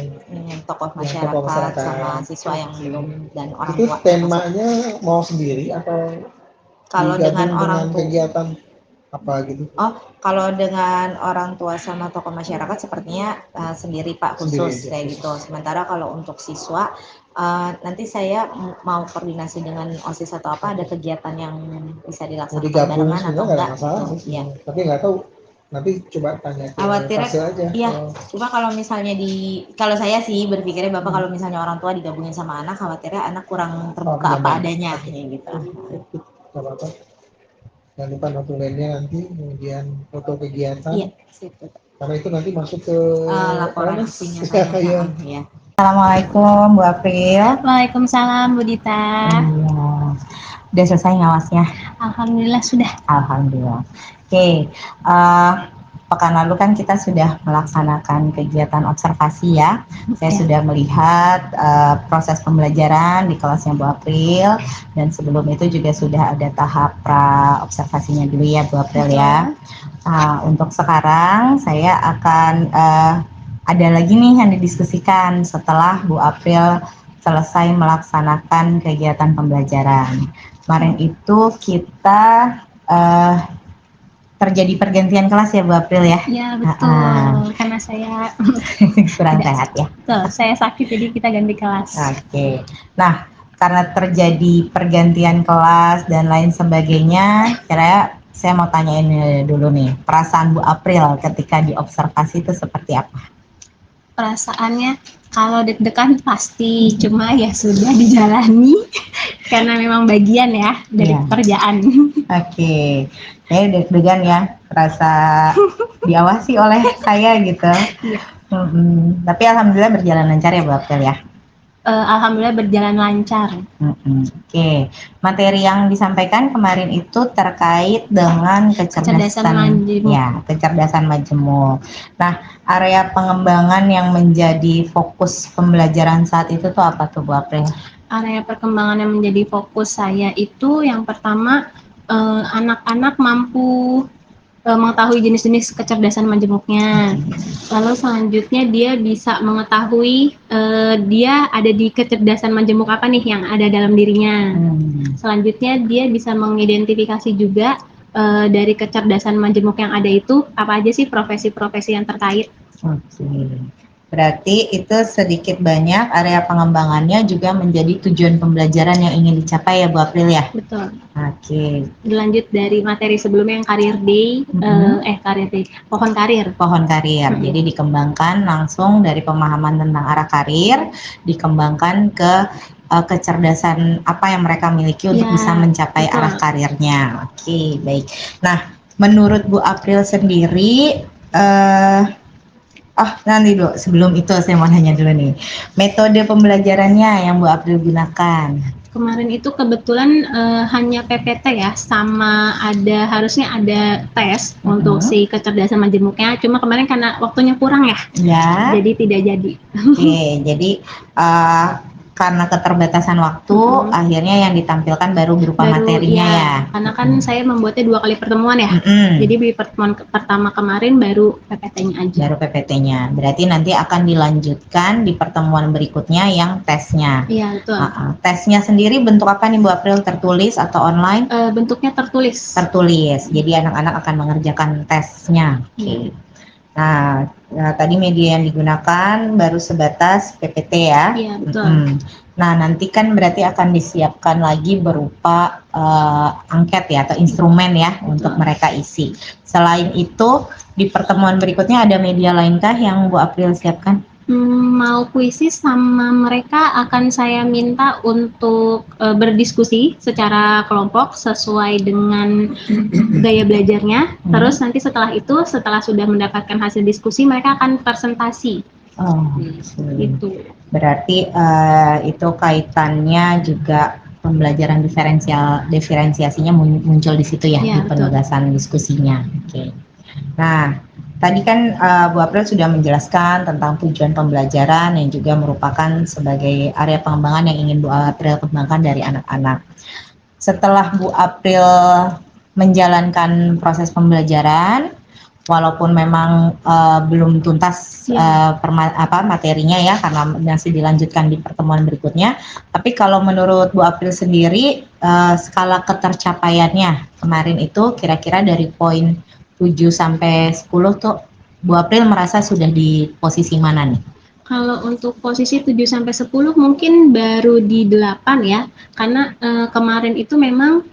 tokoh masyarakat sama siswa yang belum dan orang tua. Itu temanya mau sendiri atau kalau dengan orang tua kegiatan apa gitu? Kalau dengan orang tua sama tokoh masyarakat sepertinya sendiri Pak, khusus kayak gitu. Sementara kalau untuk siswa nanti saya mau koordinasi dengan OSIS atau apa, ada kegiatan yang bisa dilaksanakan barengan atau enggak gitu. Ya. Tapi nggak tahu, nanti coba tanya ke Fasil aja. Iya, cuma kalau misalnya kalau saya sih berpikirnya Bapak kalau misalnya orang tua digabungin sama anak, khawatirnya anak kurang terbuka apa adanya gitu. Apa-apa. Jangan lupa notulennya nanti, kemudian foto kegiatan. Iya, situ. Karena itu nanti masuk ke laporan hasilnya saya. Ya. Assalamualaikum Bu April. Waalaikumsalam Bu Dita. Udah selesai ngawasnya? Alhamdulillah sudah. Alhamdulillah. Oke. pekan lalu kan kita sudah melaksanakan kegiatan observasi ya. Saya Ya. sudah melihat proses pembelajaran di kelasnya Bu April, dan sebelum itu juga sudah ada tahap pra observasinya dulu ya Bu April ya. Nah, untuk sekarang saya akan ada lagi nih yang didiskusikan setelah Bu April selesai melaksanakan kegiatan pembelajaran. Kemarin itu kita terjadi pergantian kelas ya Bu April ya? Ya betul, karena saya Kurang tidak sehat ya? betul, saya sakit jadi kita ganti kelas. Oke. Nah, karena terjadi pergantian kelas dan lain sebagainya, kira saya mau tanyain dulu nih, perasaan Bu April ketika diobservasi itu seperti apa? Perasaannya kalau deg-degan pasti, cuma ya sudah dijalani karena memang bagian ya dari Iya. pekerjaan. Oke, saya deg-degan ya, terasa diawasi oleh saya gitu. Iya. Tapi alhamdulillah berjalan lancar ya Bu April ya. Alhamdulillah berjalan lancar. Oke, materi yang disampaikan kemarin itu terkait dengan Kecerdasan majemuk. ya, kecerdasan majemuk. Nah, area pengembangan yang menjadi fokus pembelajaran saat itu tuh apa tuh Bu April? Area perkembangan yang menjadi fokus saya itu yang pertama anak-anak mampu mengetahui jenis-jenis kecerdasan majemuknya. Lalu selanjutnya dia bisa mengetahui dia ada di kecerdasan majemuk apa nih yang ada dalam dirinya. Selanjutnya dia bisa mengidentifikasi juga dari kecerdasan majemuk yang ada itu apa aja sih profesi-profesi yang terkait. Oke. Berarti itu sedikit banyak area pengembangannya juga menjadi tujuan pembelajaran yang ingin dicapai ya Bu April ya? Betul. Oke. Dilanjut dari materi sebelumnya yang career day, career day, pohon karir. Pohon karir. Jadi dikembangkan langsung dari pemahaman tentang arah karir, dikembangkan ke kecerdasan apa yang mereka miliki untuk bisa mencapai arah karirnya. Oke, baik. Nah, menurut Bu April sendiri, nanti dulu, sebelum itu saya mau nanya dulu nih, metode pembelajarannya yang Bu April gunakan. Kemarin itu kebetulan hanya PPT ya, sama harusnya ada tes untuk si kecerdasan majemuknya. Cuma kemarin karena waktunya kurang ya, jadi tidak jadi. Oke, jadi karena keterbatasan waktu, akhirnya yang ditampilkan baru berupa materinya ya. Karena kan saya membuatnya 2 kali pertemuan ya. Jadi di pertemuan pertama kemarin baru PPT-nya aja. Baru PPT-nya. Berarti nanti akan dilanjutkan di pertemuan berikutnya yang tesnya. Iya, betul. Tesnya sendiri bentuk apa nih Bu April? Tertulis atau online? Bentuknya tertulis. Tertulis. Jadi anak-anak akan mengerjakan tesnya. Oke. Nah, tadi media yang digunakan baru sebatas PPT ya. Iya, betul. Nah, nanti kan berarti akan disiapkan lagi berupa angket ya atau instrumen ya untuk mereka isi. Selain itu, di pertemuan berikutnya ada media lainkah yang Bu April siapkan? Mau puisi sama mereka akan saya minta untuk berdiskusi secara kelompok sesuai dengan gaya belajarnya. Terus nanti setelah itu, setelah sudah mendapatkan hasil diskusi, mereka akan presentasi. Gitu. Berarti itu kaitannya juga pembelajaran diferensiasinya muncul di situ ya, di penugasan diskusinya. Oke. Nah, tadi kan Bu April sudah menjelaskan tentang tujuan pembelajaran yang juga merupakan sebagai area pengembangan yang ingin Bu April kembangkan dari anak-anak. Setelah Bu April menjalankan proses pembelajaran, walaupun memang belum tuntas materinya ya karena masih dilanjutkan di pertemuan berikutnya, tapi kalau menurut Bu April sendiri skala ketercapaiannya kemarin itu kira-kira dari poin 7 sampai 10 tuh Bu April merasa sudah di posisi mana nih? Kalau untuk posisi 7 sampai 10 mungkin baru di 8 ya. Karena kemarin itu memang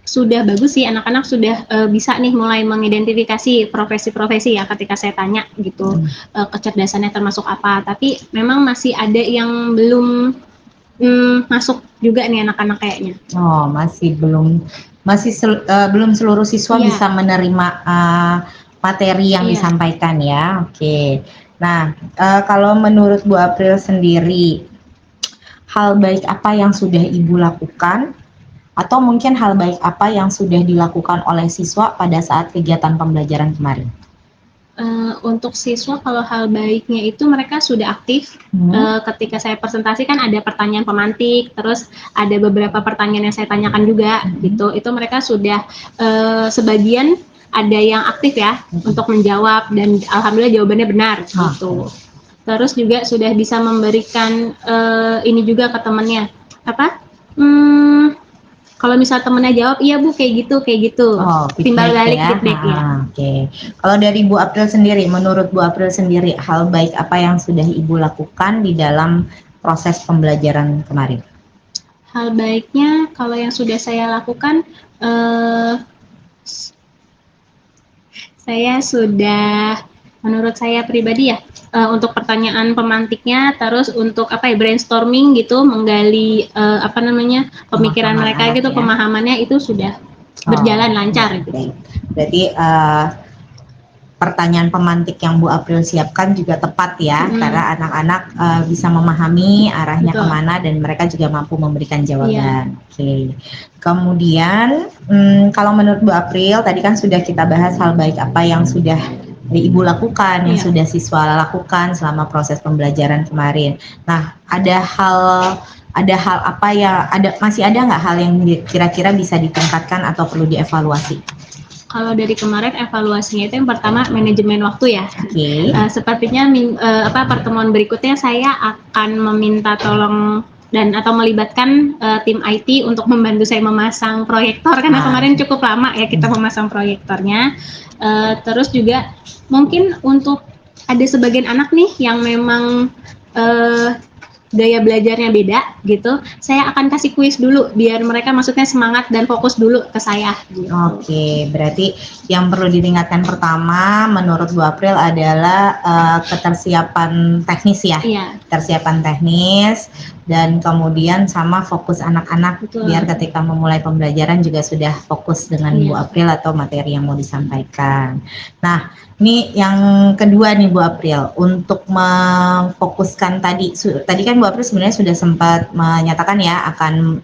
sudah bagus sih, anak-anak sudah bisa nih mulai mengidentifikasi profesi-profesi ya ketika saya tanya gitu kecerdasannya termasuk apa, tapi memang masih ada yang belum masuk juga nih anak-anak kayaknya. Belum seluruh siswa bisa menerima materi yang disampaikan ya. Oke. Nah, kalau menurut Bu April sendiri, hal baik apa yang sudah Ibu lakukan atau mungkin hal baik apa yang sudah dilakukan oleh siswa pada saat kegiatan pembelajaran kemarin? Untuk siswa kalau hal baiknya itu mereka sudah aktif. Ketika saya presentasi kan ada pertanyaan pemantik, terus ada beberapa pertanyaan yang saya tanyakan juga gitu. Itu mereka sudah sebagian ada yang aktif ya untuk menjawab dan alhamdulillah jawabannya benar gitu. Terus juga sudah bisa memberikan ini juga ke temannya apa? Kalau misal temennya jawab, iya Bu kayak gitu. Timbal balik feedback ya. Oke. Kalau dari Bu April sendiri, menurut Bu April sendiri, hal baik apa yang sudah Ibu lakukan di dalam proses pembelajaran kemarin? Hal baiknya kalau yang sudah saya lakukan, saya sudah, menurut saya pribadi ya, untuk pertanyaan pemantiknya, terus untuk brainstorming gitu, menggali pemikiran Pemahaman mereka anak gitu, ya. pemahamannya itu sudah berjalan lancar gitu. Berarti pertanyaan pemantik yang Bu April siapkan juga tepat ya, karena anak-anak bisa memahami arahnya kemana dan mereka juga mampu memberikan jawaban. Oke. Kemudian kalau menurut Bu April tadi kan sudah kita bahas hal baik apa yang sudah Ibu lakukan, yang sudah siswa lakukan selama proses pembelajaran kemarin. Nah, ada hal apa ya? Masih ada nggak hal yang kira-kira bisa ditingkatkan atau perlu dievaluasi? Kalau dari kemarin evaluasinya itu yang pertama manajemen waktu ya. Sepertinya pertemuan berikutnya saya akan meminta tolong dan atau melibatkan tim IT untuk membantu saya memasang proyektor karena kemarin cukup lama ya kita memasang proyektornya. Terus juga mungkin untuk ada sebagian anak nih yang memang gaya belajarnya beda gitu, saya akan kasih kuis dulu biar mereka maksudnya semangat dan fokus dulu ke saya gitu. Oke, berarti yang perlu ditingkatkan pertama menurut Bu April adalah ketersiapan teknis ya. Ketersiapan teknis dan kemudian sama fokus anak-anak biar ketika memulai pembelajaran juga sudah fokus dengan Bu April atau materi yang mau disampaikan. Nah, ini yang kedua nih Bu April, untuk memfokuskan tadi kan Bu April sebenarnya sudah sempat menyatakan ya akan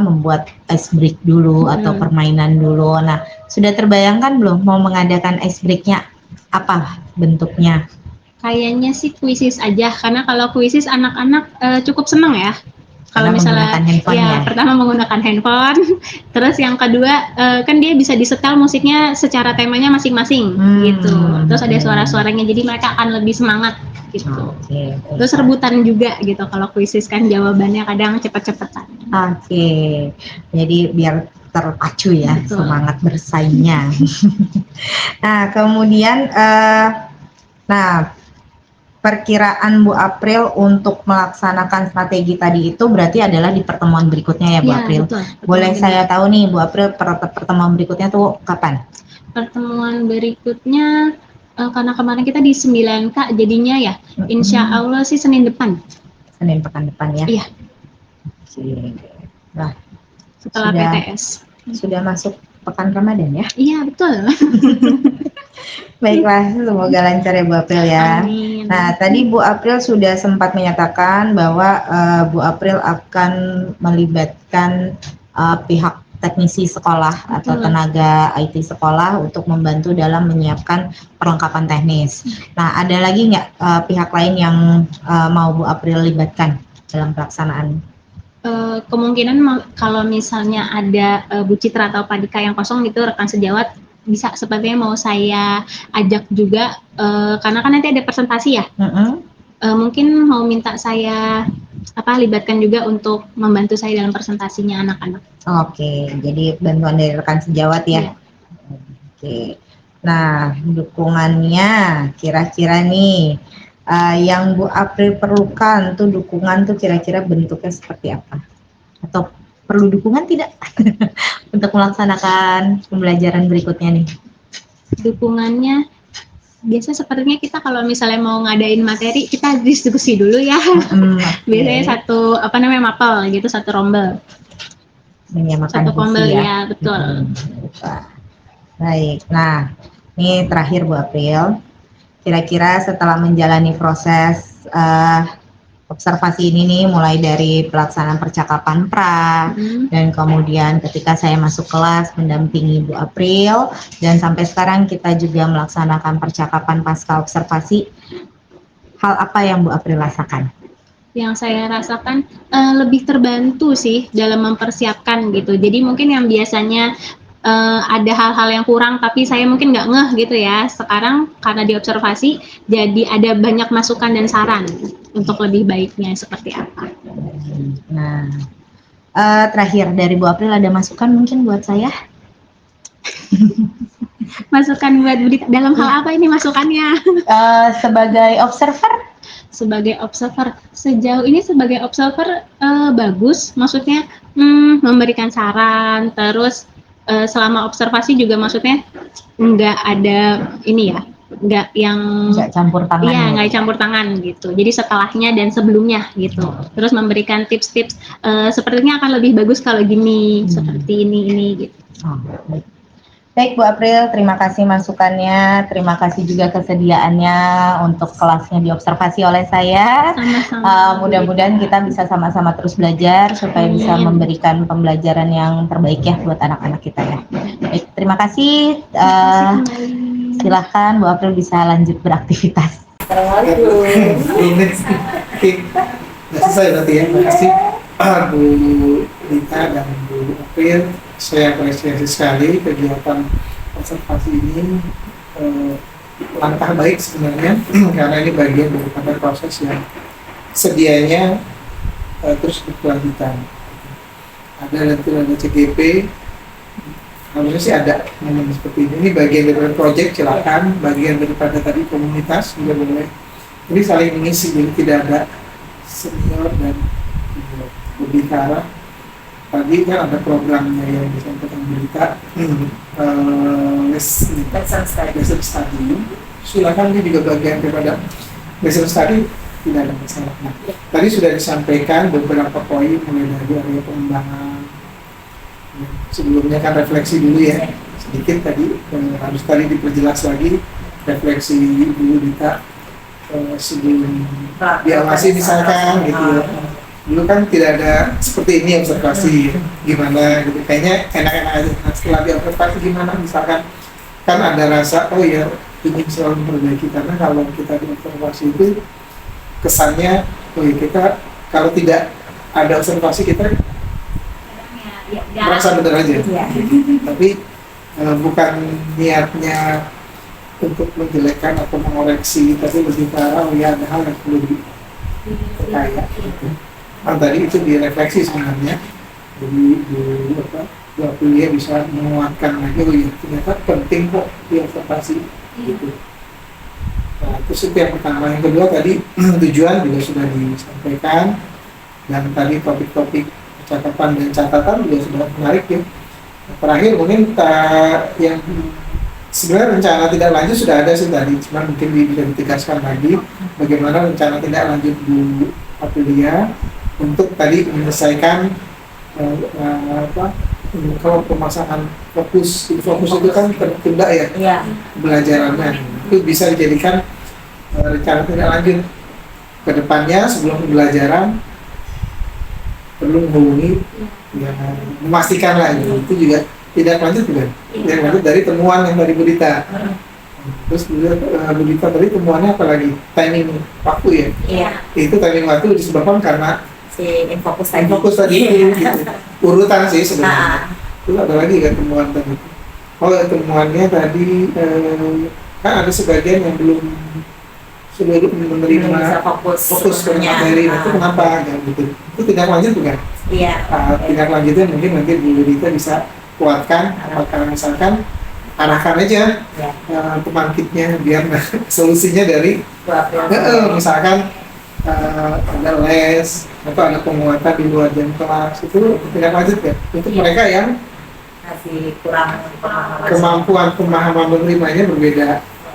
membuat ice break dulu atau permainan dulu. Nah, sudah terbayangkan belum mau mengadakan ice breaknya apa bentuknya? Kayaknya sih kuisis aja, karena kalau kuisis anak-anak cukup senang ya. Kalau misalnya pertama menggunakan handphone, terus yang kedua kan dia bisa disetel musiknya secara temanya masing-masing gitu. Terus ada suara-suaranya jadi mereka akan lebih semangat gitu. Terus rebutan juga gitu kalau kuisis kan jawabannya kadang cepet-cepetan. Jadi biar terpacu ya semangat bersaingnya. Nah kemudian perkiraan Bu April untuk melaksanakan strategi tadi itu berarti adalah di pertemuan berikutnya ya Bu April. Betul, boleh saya tahu nih Bu April pertemuan berikutnya tuh kapan? Pertemuan berikutnya karena kemarin kita di 9K jadinya ya, insya Allah sih Senin depan. Senin pekan depan ya? Iya. Nah, setelah PTS. Sudah masuk pekan Ramadan ya? Iya betul. Baiklah, semoga lancar ya Bu April ya. Amin. Nah, tadi Bu April sudah sempat menyatakan bahwa Bu April akan melibatkan pihak teknisi sekolah atau tenaga IT sekolah untuk membantu dalam menyiapkan perlengkapan teknis. Nah, ada lagi nggak pihak lain yang mau Bu April libatkan dalam pelaksanaan? Kemungkinan kalau misalnya ada Bu Citra atau Pak Dika yang kosong gitu rekan sejawat bisa sepertinya mau saya ajak juga karena kan nanti ada presentasi ya. Mungkin mau minta saya libatkan juga untuk membantu saya dalam presentasinya anak-anak. Oke, jadi bantuan dari rekan sejawat ya. Oke. Nah, dukungannya kira-kira nih yang Bu April perlukan tuh dukungan tuh kira-kira bentuknya seperti apa? Atau perlu dukungan tidak untuk melaksanakan pembelajaran berikutnya nih? Dukungannya biasa sepertinya kita kalau misalnya mau ngadain materi kita diskusi dulu ya. Biasanya satu mapel gitu, satu rombel. Menyamakan satu rombel ya, betul. Baik. Nah, ini terakhir Bu April. Kira-kira setelah menjalani proses observasi ini nih, mulai dari pelaksanaan percakapan pra, dan kemudian ketika saya masuk kelas mendampingi Bu April, dan sampai sekarang kita juga melaksanakan percakapan pasca observasi. Hal apa yang Bu April rasakan? Yang saya rasakan lebih terbantu sih dalam mempersiapkan gitu. Jadi mungkin yang biasanya ada hal-hal yang kurang tapi saya mungkin nggak ngeh gitu ya. Sekarang karena diobservasi jadi ada banyak masukan dan saran untuk lebih baiknya seperti apa. Nah, terakhir dari Bu April ada masukan mungkin buat saya? Masukan buat dalam hal apa ini masukannya? Sebagai observer? Sebagai observer, sejauh ini sebagai observer bagus, maksudnya memberikan saran, terus selama observasi juga maksudnya nggak ada ini ya, nggak yang Nggak campur tangan. Iya, nggak campur tangan gitu. Jadi setelahnya dan sebelumnya gitu. Terus memberikan tips-tips sepertinya akan lebih bagus kalau gini, seperti ini gitu. Baik. Baik Bu April, terima kasih masukannya, terima kasih juga kesediaannya untuk kelasnya diobservasi oleh saya. Sama-sama. Mudah-mudahan kita bisa sama-sama terus belajar supaya bisa memberikan pembelajaran yang terbaik ya buat anak-anak kita ya. Baik, terima kasih. Silakan Bu April bisa lanjut beraktivitas. Oke, selesai berarti ya. Terima kasih Bu Lita dan Bu April. Saya apresiasi sekali kegiatan observasi ini, langkah baik sebenarnya karena ini bagian daripada proses yang sedianya terus berkelanjutan. Ada CGP, harusnya sih ada momen seperti ini. Ini bagian daripada proyek, silakan. Bagian daripada tadi komunitas juga boleh. Jadi saling mengisi, jadi tidak ada senior dan berbicara. Tadi kan ada programnya yang disampaikan berita, lesson study. Silakan, ini juga bagian daripada lesson study, tidak ada masalah. Nah, tadi sudah disampaikan beberapa poin mulai dari area pengembangan. Sebelumnya kan refleksi dulu ya, sedikit tadi harus tadi diperjelas lagi refleksi dulu Dita sebelum diawasi misalkan gitu ya. Dulu kan tidak ada seperti ini observasi gimana gitu, kayaknya enak-enak aja. Nah, setelah diobservasi gimana misalkan kan ada rasa oh ya ingin selalu memperbaiki, karena kalau kita diobservasi itu kesannya oh ya kita kalau tidak ada observasi kita merasa benar aja tapi bukan niatnya untuk menjelekkan atau mengoreksi, tapi lebih ke arah oh ya ada hal yang perlu diperkaya gitu. Nah, tadi itu direfleksi sebenarnya, jadi dua kuliah bisa menguatkan lagi oh ya ternyata penting kok diobservasi gitu. Nah, itu yang pertama. Yang kedua tadi tujuan juga sudah disampaikan, dan tadi topik-topik percakapan dan catatan juga sudah menarik ya. Terakhir mungkin yang sebenarnya rencana tidak lanjut sudah ada sih tadi, cuma mungkin bisa ditegaskan lagi bagaimana rencana tidak lanjut Bu Aprilia untuk tadi menyelesaikan kalau pemasangan fokus itu kan tertunda ya pembelajarannya, itu bisa dijadikan rencana tidak lanjut ke depannya. Sebelum pembelajaran perlu menghubungi ya, memastikan lah itu juga tidak lanjut juga tidak lanjut dari temuan yang dari Budita. Terus Budita tadi temuannya apalagi timing waktu ya, itu timing waktu disebabkan karena fokus tadi gitu. Urutan sih sebenarnya. Terus ada lagi kan temuan tadi. Oh temuannya tadi kan ada sebagian yang belum menerima fokus ke materi, itu kenapa kan gitu. Itu tidak lanjut bukan? Iya. Tidak lanjutnya mungkin nanti Bu Dita bisa kuatkan, apakah misalkan arahkan aja pembangkitnya biar solusinya dari misalkan ada les atau ada penguatan di luar jam kelas, itu tidak lanjut ya untuk mereka yang masih kurang kemampuan pemahaman menerimanya berbeda.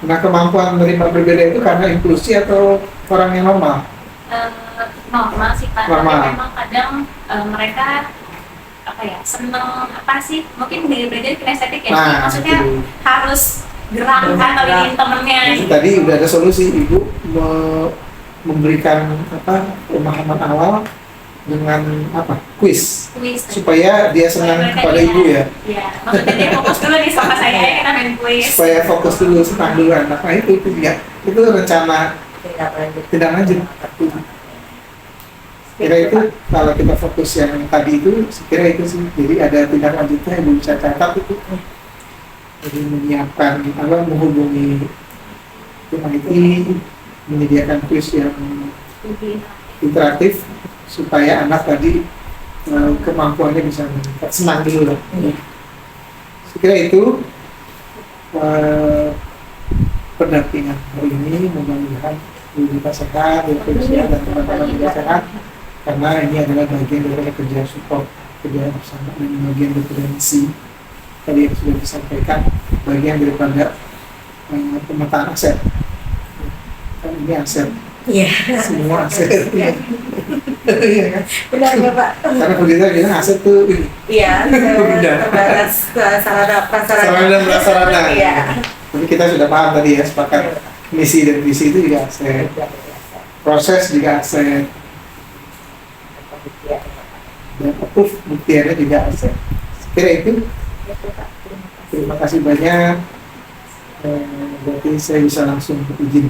Nah, kemampuan menerima berbeda itu karena inklusi atau orang yang normal? Normal sih Pak, normal. Tapi memang kadang mereka seneng mungkin belajar kinestetik ya, maksudnya itu. Harus gerak kan ngelihin temennya. Tadi udah ada solusi, Ibu memberikan pemahaman awal dengan kuis Kuis. supaya dia senang kepada ibu ya, Iya, maksudnya dia fokus dulu nih sama saya, ya kita main kuis. supaya fokus dulu, senang dulu anak. Nah itu ya, itu rencana tindak lanjut. Kira itu kalau kita fokus yang tadi itu, sekira itu sih. Jadi ada tindak lanjutnya yang bisa catat itu. Jadi menyiapkan menghubungi tim IT, menyediakan kuis yang interaktif supaya anak tadi kemampuannya bisa meningkat, senang dulu lah. Sekira itu pendampingan hari ini, mudah-mudahan kita sehat, dan teman-teman juga sehat, karena ini adalah bagian dari kerja support, kerja bersama, dan bagian dari misi tadi yang sudah disampaikan, bagian daripada pemetaan aset. Kan ini aset, Iya. semua aset. Iya kan? Benar ya Pak. Karena begitu bilang aset tuh ini, Iya, terbatas sarana prasarana. sarana dan prasarana. Iya. Tapi kita sudah paham tadi ya, sepakat misi dan visi itu juga aset, proses juga aset, dan proof buktiannya juga aset. Kira itu. Terima kasih banyak. Berarti saya bisa langsung izin.